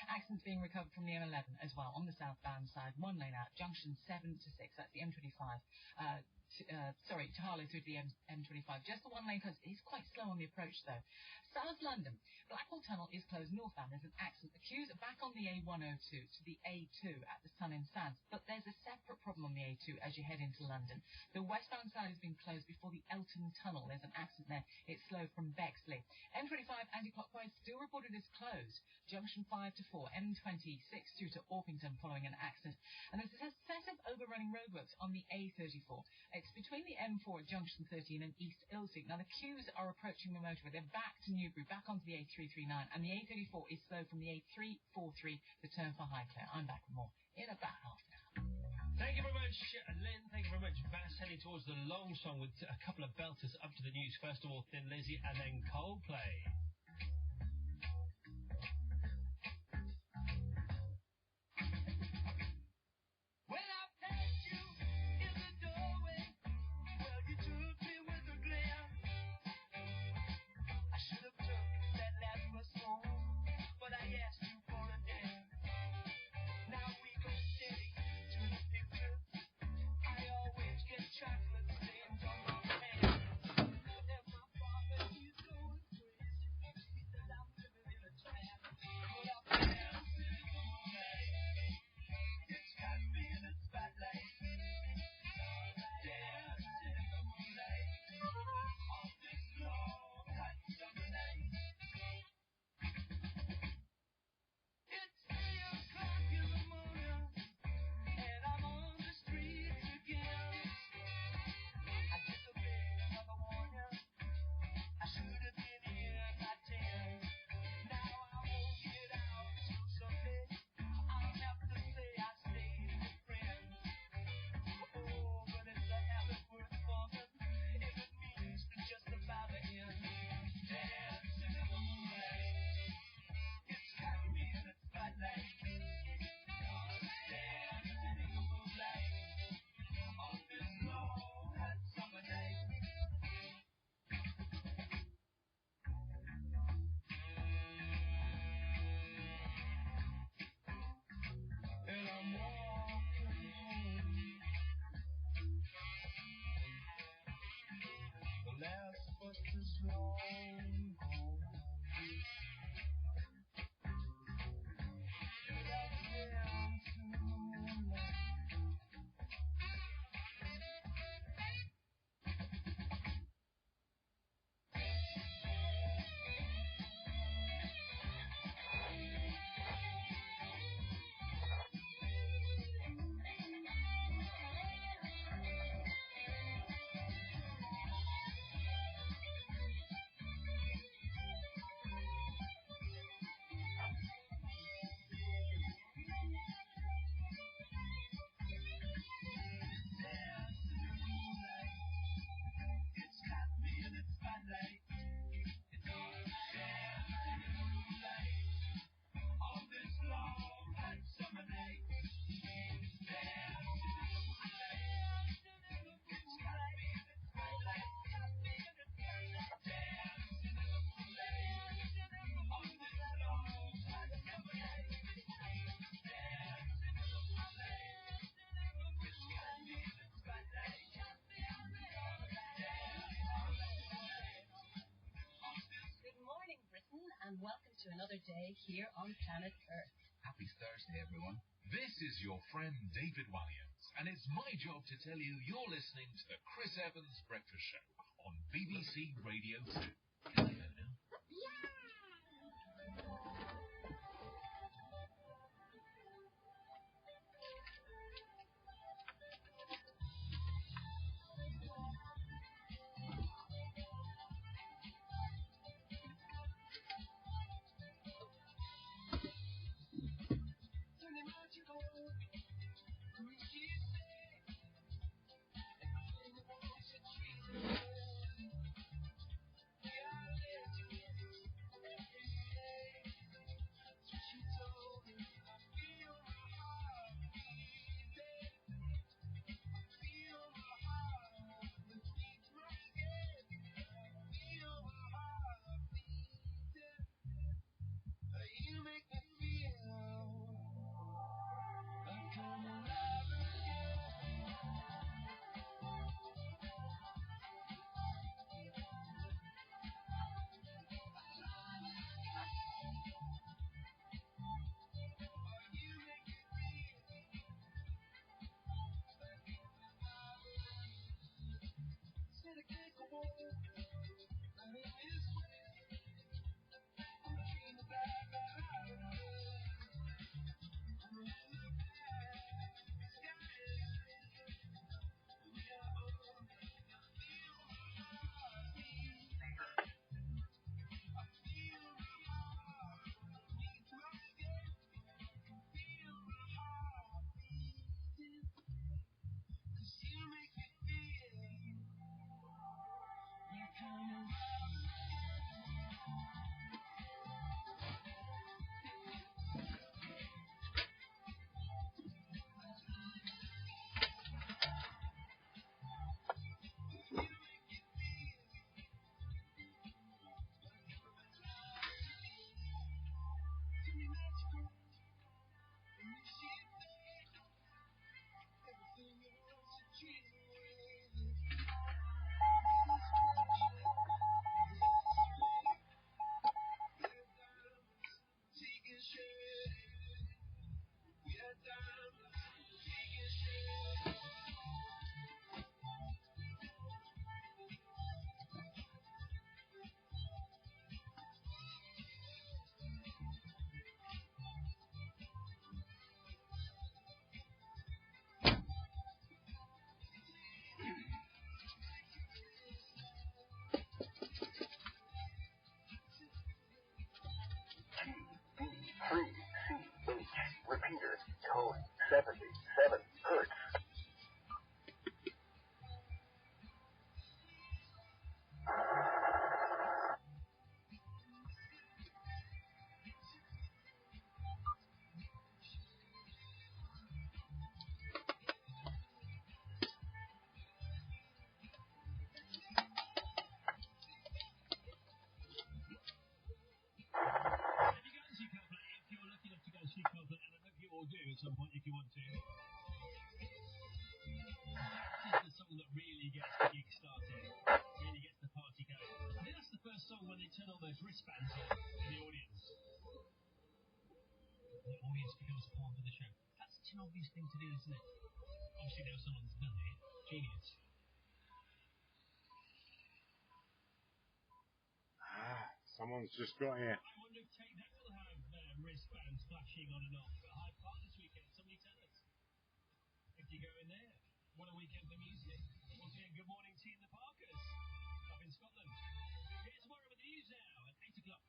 Accidents being recovered from the M11 as well on the southbound side. One lane out, Junction 7 to 6. That's the M25. To Harlow through to the M25. Just the one lane closed. It's quite slow on the approach, though. South London. Blackwall Tunnel is closed northbound. There's an accident. The queues are back on the A102 to the A2 at the Sun and Sands. But there's a separate problem on the A2 as you head into London. The westbound side has been closed before the Elton Tunnel. There's an accident there. It's slow from Bexley. M25 anti-clockwise still reported as closed. Junction 5 to 4. M26 through to Orpington following an accident. And there's a set of overrunning roadworks on the A34. It's between the M4 at Junction 13 and East Ilsey. Now, the queues are approaching the motorway. They're back to Newbury, back onto the A339, and the A34 is slow from the A343, the turn for Highclere. I'm back with more in about half an hour. Thank you very much, Lynn. Thank you very much, Bass. Heading towards the long song with a couple of belters up to the news. First of all, Thin Lizzy, and then Coldplay. When I passed you in the doorway, well, you took me with a glare. I should have took that last bus home, but I asked you for a dare. Now we go steady to the future. I always get chocolate stains on my hands. And my father, he's going crazy. another day here on planet Earth. Happy Thursday, everyone. This is your friend David Williams, and it's my job to tell you you're listening to the Chris Evans Breakfast Show on BBC Radio 2. Can I go now? Repeater, tone 77 hertz. At some point if you want to. This is the song that really gets the gig started, really gets the party going. I think that's the first song when they turn all those wristbands on in the audience. The audience becomes part of the show. That's such an obvious thing to do, isn't it? Obviously now someone's done it. Genius. Someone's just got here. I wonder if Take That will have wristbands flashing on and off at Hyde Park this weekend. Somebody tell us. If you go in there, what a weekend for music. Once again, good morning to you in the Parkers up in Scotland. Here's tomorrow with the news now at 8 o'clock.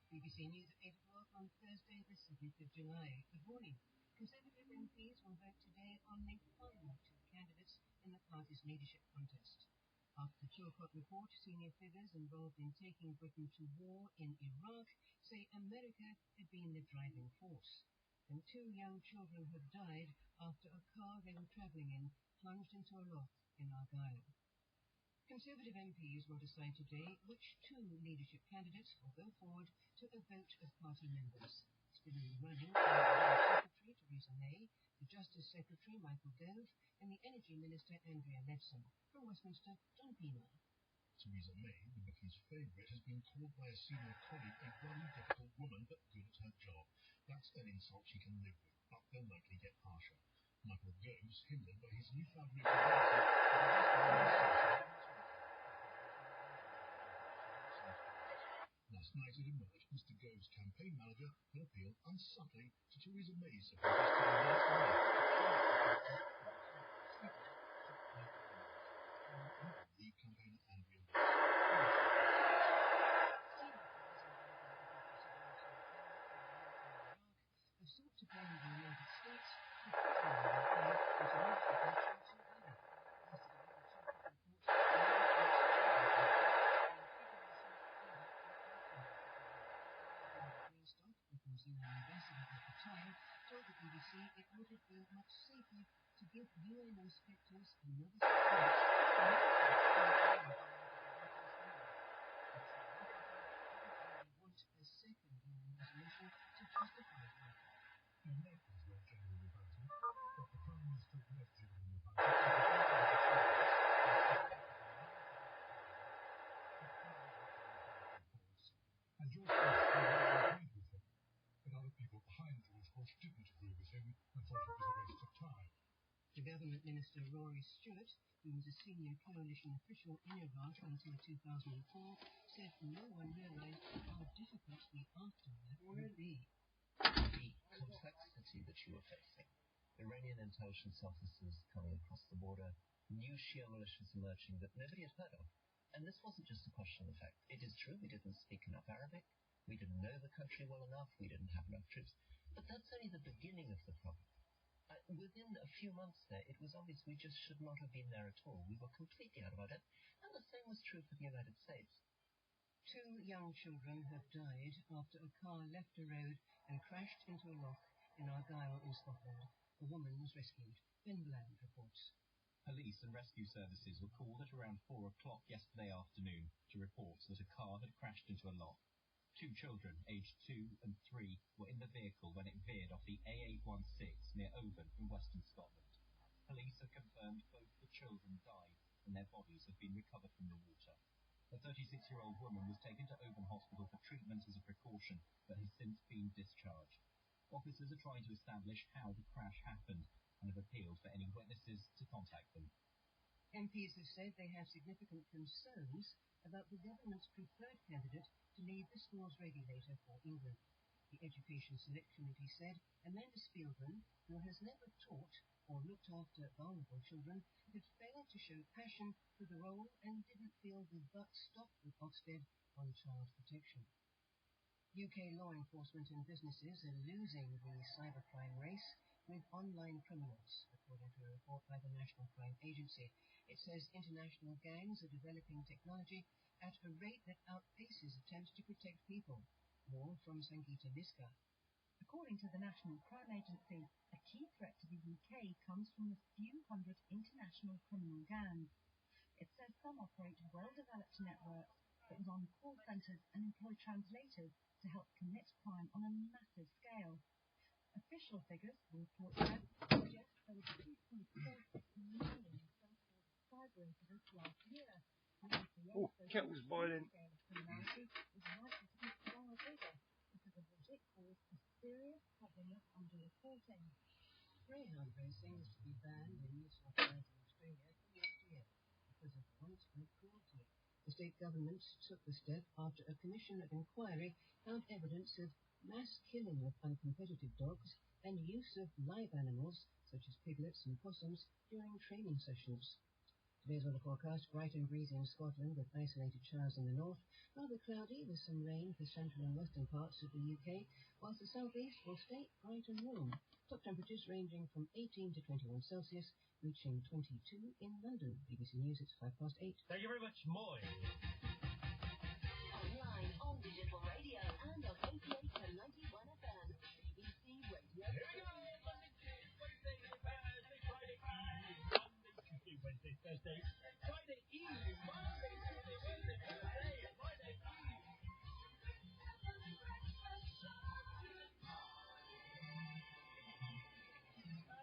BBC News at 8 o'clock on Thursday, the 7th of July. Good morning. Conservative MPs will vote today on the final two candidates in the party's leadership contest. After the Chilcot report, senior figures involved in taking Britain to war in Iraq say America had been the driving force. And 2 young children have died after a car they were travelling in plunged into a loch in Argyll. Conservative MPs will decide today which 2 leadership candidates will go forward to a vote of party members. Still in the running are the Secretary Theresa May, the Justice Secretary Michael Gove, and the Energy Minister Andrea Leadsom. From Westminster, John Pino. Theresa May, the bookie's favourite, has been called by a senior colleague a very difficult woman but good at her job. That's an insult she can live with, but they'll likely get harsher. Michael Gove's hindered by his newfound reputation. Last night it emerged Mr. Gove's campaign manager had appealed unsubtly to Theresa May's supporters to lead campaigner Andrea have sought to blame the United States for Britain's UN ambassador at the time told the BBC it would have been much safer to give UN inspectors another support. Want a second UN resolution to justify the attack. The Americans were genuinely voting, but the Prime Minister was genuinely voting. And George Bush agreed with him, but other people behind George Bush didn't agree with him and thought it was a waste of time. The Government Minister Rory Stewart, who was a senior coalition official in Iraq until 2004, said no one realised how difficult the aftermath would be. The complexity that you were facing, Iranian intelligence officers coming across the border, new Shia militias emerging that nobody had heard of. And this wasn't just a question of the fact. It is true we didn't speak enough Arabic, we didn't know the country well enough, we didn't have enough troops, but that's only the beginning of the problem. Within a few months there, it was obvious we just should not have been there at all. We were completely out of our depth, and the same was true for the United States. 2 young children have died after a car left a road and crashed into a loch in Argyll in Scotland. A woman was rescued. Ben Bland reports. Police and rescue services were called at around 4 o'clock yesterday afternoon to report that a car had crashed into a loch. 2 children, aged 2 and 3, were in the vehicle when it veered off the A816 near Oban in western Scotland. Police have confirmed both the children died and their bodies have been recovered from the water. A 36-year-old woman was taken to Oban Hospital for treatment as a precaution, but has since been discharged. Officers are trying to establish how the crash happened and have appealed for any witnesses to contact them. MPs have said they have significant concerns about the government's preferred candidate to lead the schools regulator for England. The Education Select Committee said Amanda Spielman, who has never taught or looked after vulnerable children, had failed to show passion for the role and didn't feel the buck stopped with Ofsted on child protection. UK law enforcement and businesses are losing the cybercrime race with online criminals, according to a report by the National Crime Agency. It says international gangs are developing technology at a rate that outpaces attempts to protect people. More from Sangeeta Niska. According to the National Crime Agency, a key threat to the UK comes from a few hundred international criminal gangs. It says some operate well-developed networks that run call centres and employ translators to help commit crime on a massive scale. Official figures, the report said, suggest there were 2.4 million so-called cyber incidents last year. Oh, kettle's boiling. Criminality is likely to be far bigger because of what it calls a serious problem of underreporting. Greyhound racing is to be banned in New South Wales and Australia from next year because of widespread cruelty. The state government took the step after a commission of inquiry found evidence of mass killing of uncompetitive dogs and use of live animals, such as piglets and possums, during training sessions. Today's weather forecast: bright and breezy in Scotland with isolated showers in the north, rather cloudy with some rain for central and western parts of the UK, whilst the southeast will stay bright and warm. Top temperatures ranging from 18 to 21 Celsius, reaching 22 in London. BBC News, it's 8:05. Thank you very much, Moy. Online, on digital radio, and on 88 to 91 FM. BBC Radio. Here we go! Monday, Tuesday, Wednesday, Thursday, Friday evening, Monday, Tuesday, Wednesday, Thursday, Friday evening.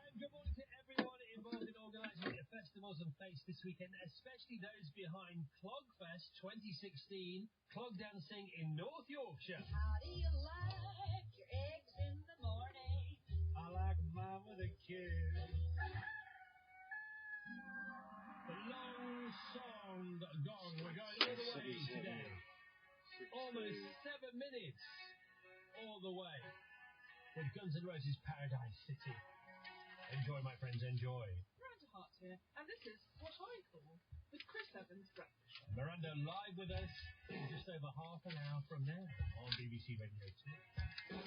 And good morning to everyone involved in organising festivals and face this this weekend, especially those behind Clogfest 2016, clog dancing in North Yorkshire. How do you like your eggs in the morning? I like mine with a kiss. The long song gong. We're going all the way today. Almost 7 minutes all the way with Guns N' Roses Paradise City. Enjoy, my friends, enjoy. Miranda Hart here, and this is What I Call with Chris Evans Breakfast. Miranda live with us in just over half an hour from now on BBC Radio 2.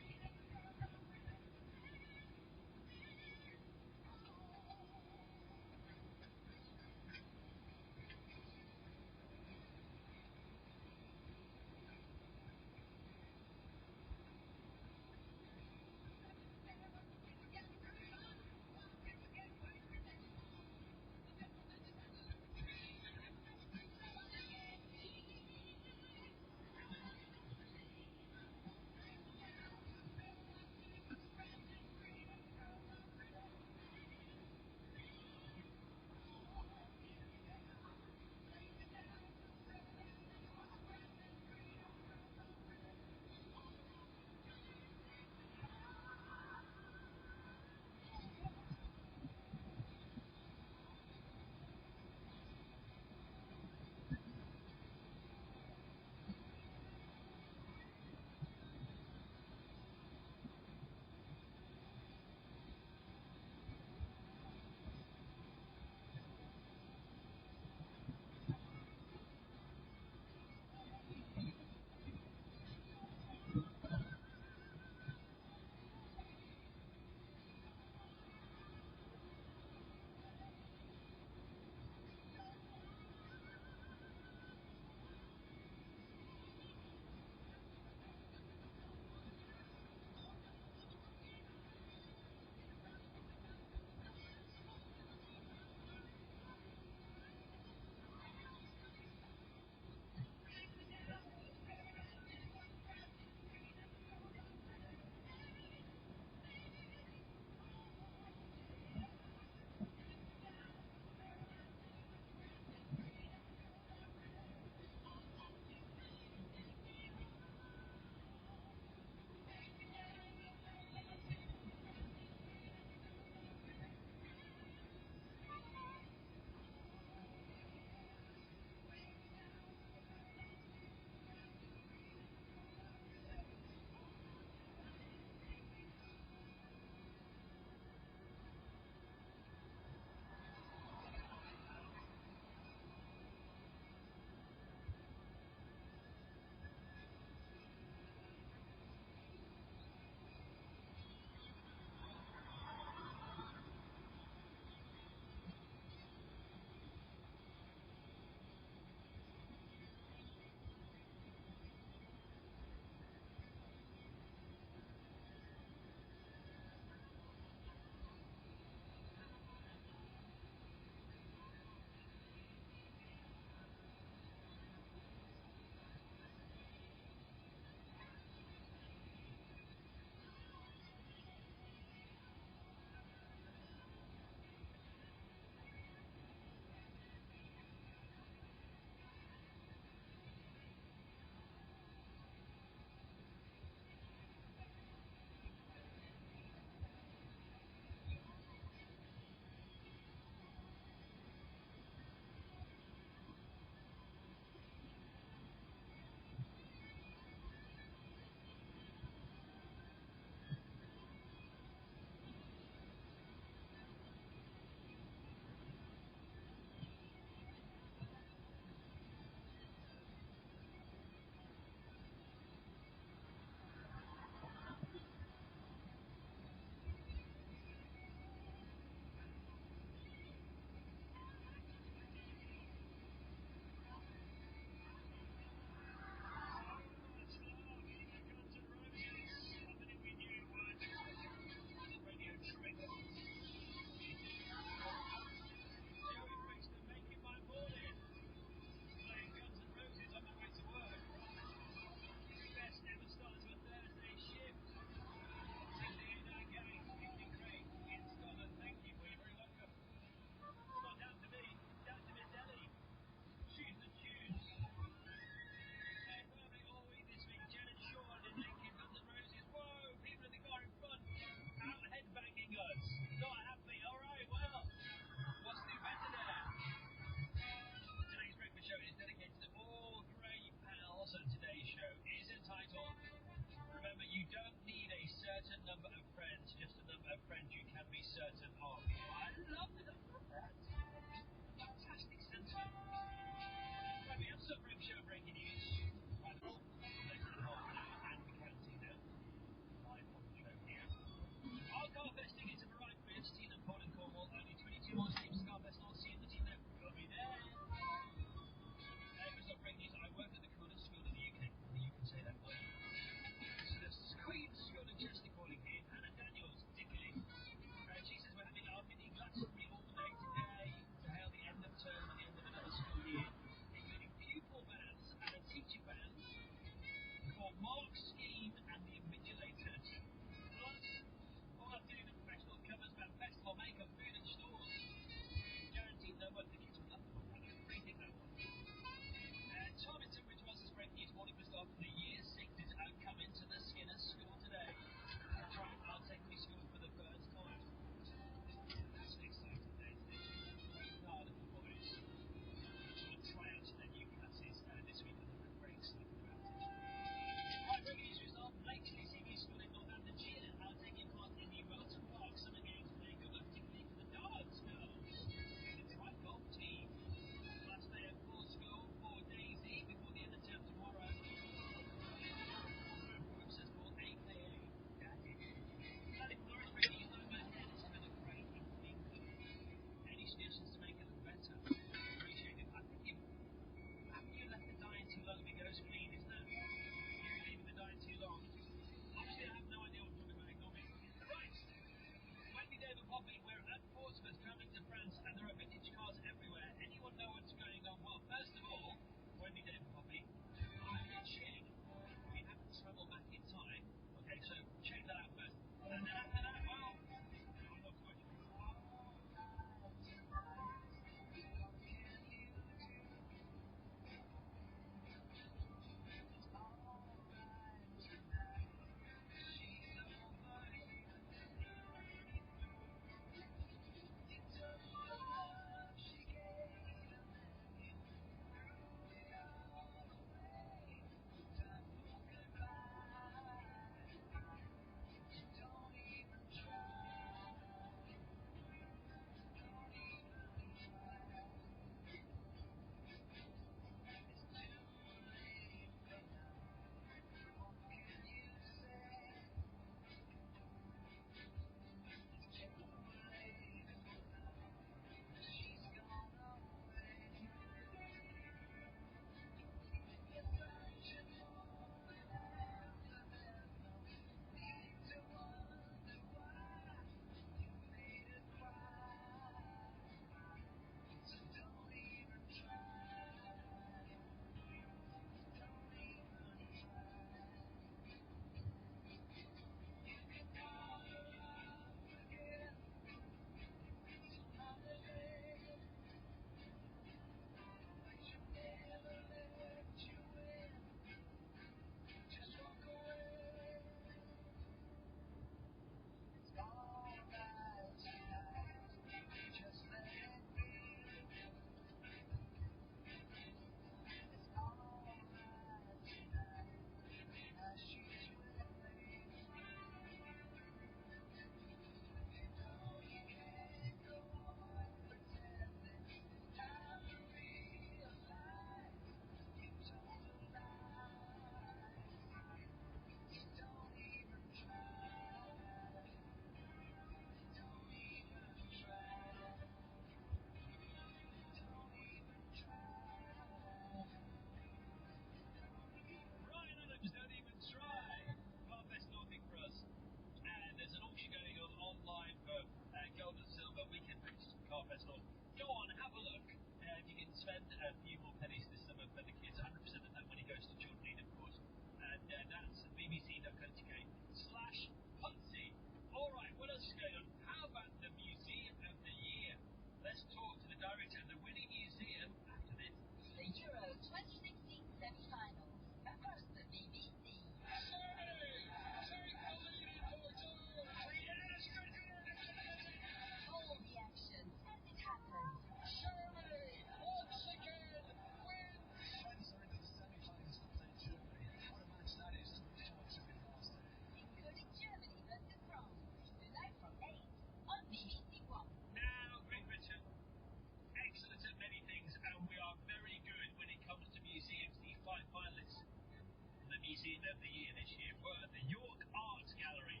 museum of the year this year were the York Art Gallery,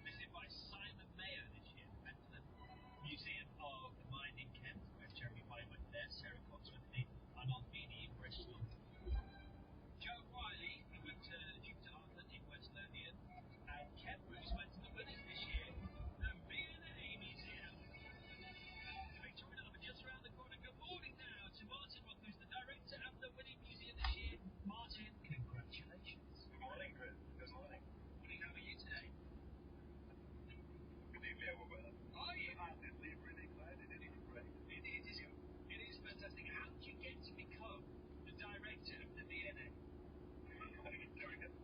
visited by Simon Mayer this year, the Pentland Museum of the Mind in Kent, where Jeremy White went there, Sarah Cox went there, and Alvini in Bristol. Joe Riley went to Duke to Arthur in West Lothian, and Ken Bruce went to the winners this year, the V&A Museum. The Victoria Albert just around the corner. Good morning now to Martin Rock, who's the director of the winning museum this year. Martin, congratulations. Good morning, Chris. Good morning. Morning, how are you today? Good evening, everyone. Are you? Honestly, really excited. It is great. It is fantastic. How did you get to become the director of the V&A?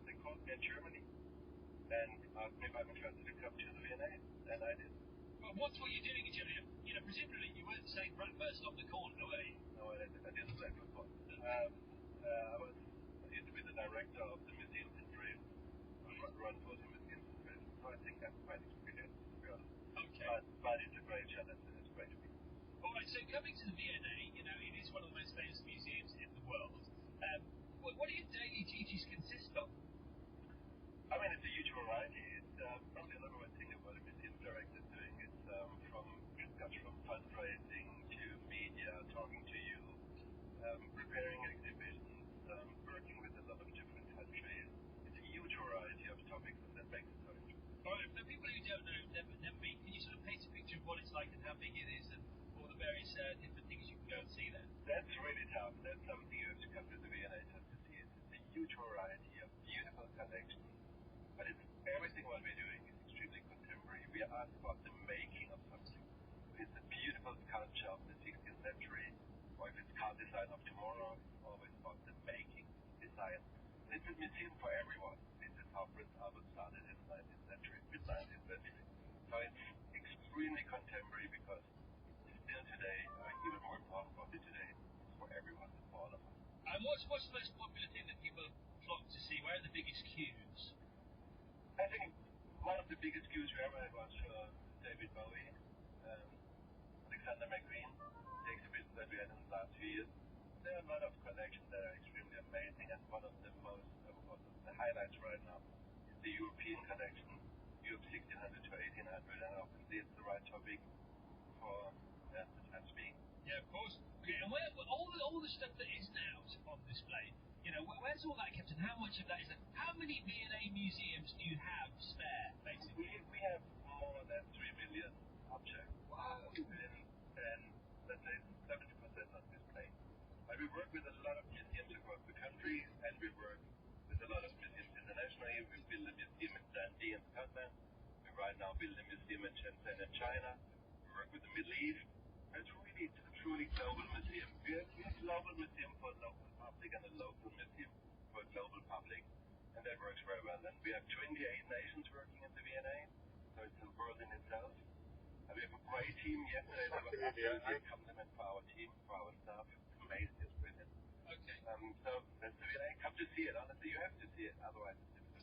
They called me in Germany and asked me if I'm interested to come to the V&A, and I did. Well, what's what you're doing in Germany? You know, presumably you weren't saying Bratwurst on the corner, were you? No, I didn't play football. I used to be the director of the museum in Dresden, run for the museum in Dresden, so I think I'm quite experienced, to be honest. Okay. But it's a great challenge, and it's great to be. All right, so coming to the V&A, you know, it is one of the most famous museums in the world. What do your daily duties consist of? I mean, it's a huge variety. It's probably the number one thing about a museum director doing. It's from fundraising to media, talking to you, preparing exhibitions, working with a lot of different countries. It's a huge variety of topics, and that makes it so interesting. All right, for people who don't know, never been, can you sort of paint a picture of what it's like and how big it is and all the various different things you can go and see there? That's really tough. That's something you have to come to the V&A just to see. It's a huge variety of beautiful collections, but it's everything what we're doing is extremely contemporary. We ask about the making of something. It's a beautiful sculpture of the 16th century, or if it's car design of tomorrow, it's always about the making, design. And it's a museum for everyone. This is how Prince Albert started in the 19th century, mid-19th century. So it's extremely contemporary because still today, even more important probably today, it's for everyone, it's for all of us. And what's the most popular thing that people flock to see? Where are the biggest queues? I think one of the biggest queues we ever had was David Bowie, Alexander McQueen, the exhibitions that we had in the last few years. There are a lot of collections that are extremely amazing, and one of the highlights right now is the European collection, Europe 1600 to 1800, and obviously it's the right topic for the time being. Yeah, of course. Okay, and where all the stuff that is now on display, you know, where's all that kept, and how much of that is? How many V&A museums do you have spare, basically? We have more than 3 million objects. Wow. And let's say 70% on display. But we work with a lot of museums across the country, and we work with a lot of museums internationally. We build a museum in Dundee in Scotland. We right now build a museum in Shenzhen in China. We work with the Middle East. It's really a truly global museum. We have a global museum for a local public and a local museum for a global public, and that works very well. And we have 28 nations working in the V&A, so it's a world in itself. And we have a great team. Yesterday there was absolutely a compliment for our team, for our staff. It's amazing, it's brilliant. Okay. So that's the V&A. Come to see it, honestly. You have to see it, otherwise it's difficult.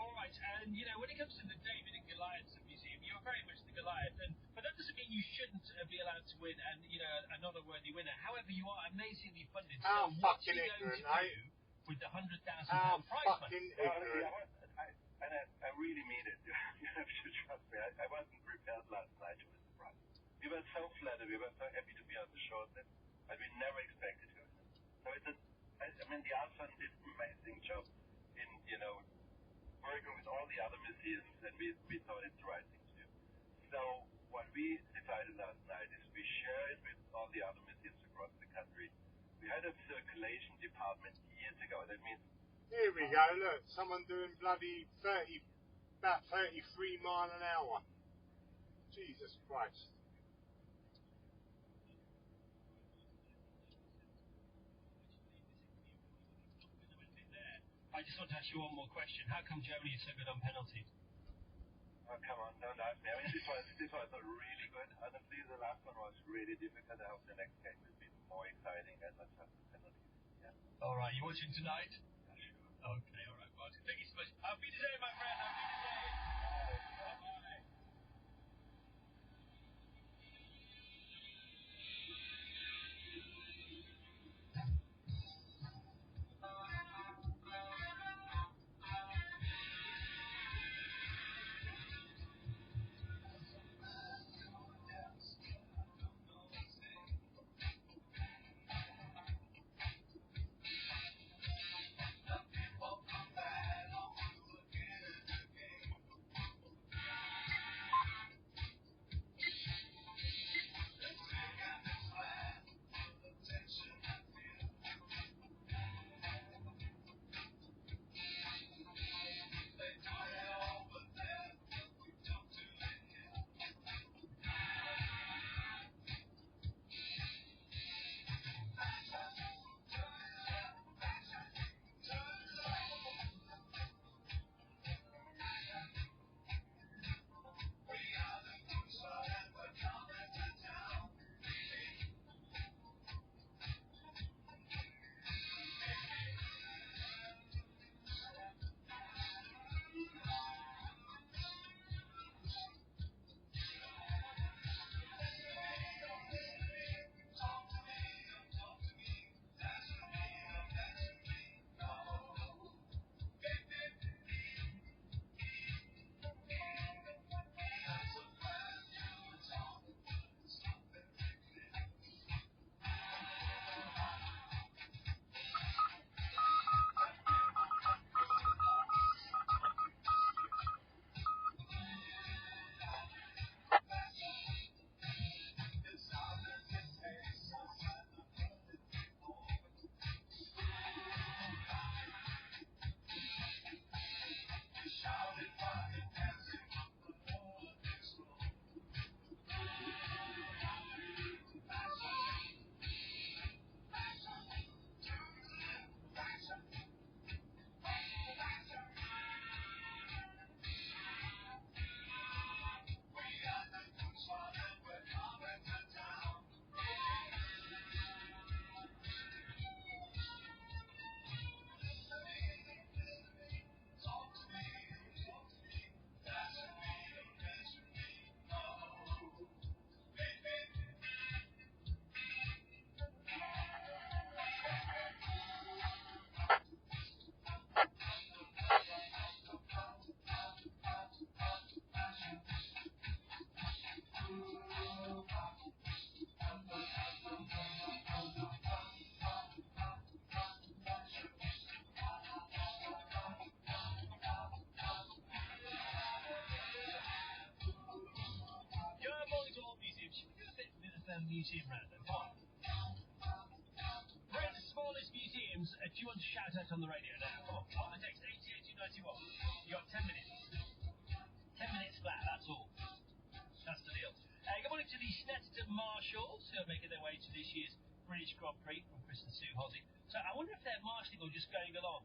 All right, and you know, when it comes to the David and Goliath Museum, you're very much the Goliath, but that doesn't mean you shouldn't be allowed to win and, you know, another worthy winner. However, you are amazingly funded. How so what are fucking you going ignorant, to do with the £100,000 How prize money? fucking ignorant. I really mean it. You have to trust me. I wasn't prepared last night to win the prize. We were so flattered. We were so happy to be on the shortlist, but we never expected to win it. So the art fund did an amazing job in, you know, working with all the other museums, and we thought it's the right thing to do. So what we decided last night is we share it with all the other museums across the country. We had a circulation department years ago. That means Here we go, look, someone doing bloody about 33 mile an hour. Jesus Christ. I just want to ask you one more question. How come Germany is so good on penalties? oh, come on, don't ask me. I mean, this was really good. Honestly, the last one was really difficult. I hope the next game will be more exciting and not just the penalties. Yeah. All right, you watching tonight? Yeah, sure. Okay, all right, Martin. Thank you so much. Auf Wiedersehen, my friend. Auf Wiedersehen. Bye-bye. and museum random. Come on. Britain's smallest museums. Do you want to shout out on the radio now? Come on. On the text 88291. You got 10 minutes. 10 minutes flat, that's all. That's the deal. Good morning to the Snetterton Marshals who are making their way to this year's British Grand Prix from Chris and Sue Hosey. So I wonder if they're marshalling or just going along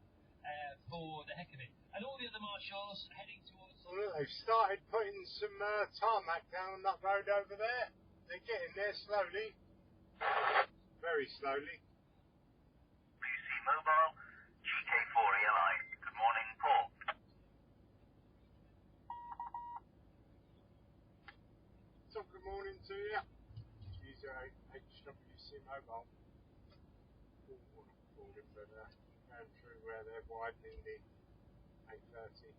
for the heck of it. And all the other marshals heading towards... Well, look, they've started putting some tarmac down on that road over there. They're getting there slowly. Very slowly. BBC Mobile, GK4ELI. Good morning, Paul. So good morning to you. Use your HWC Mobile. What I'm calling, but going through where they're widening the 830.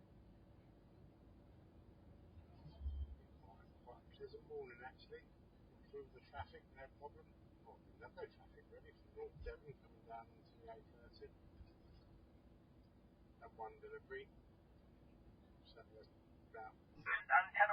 Quite a pleasant morning actually. Through the traffic, no problem. Well, there's no traffic really from North Devon coming down onto the 830. And one delivery. So about. And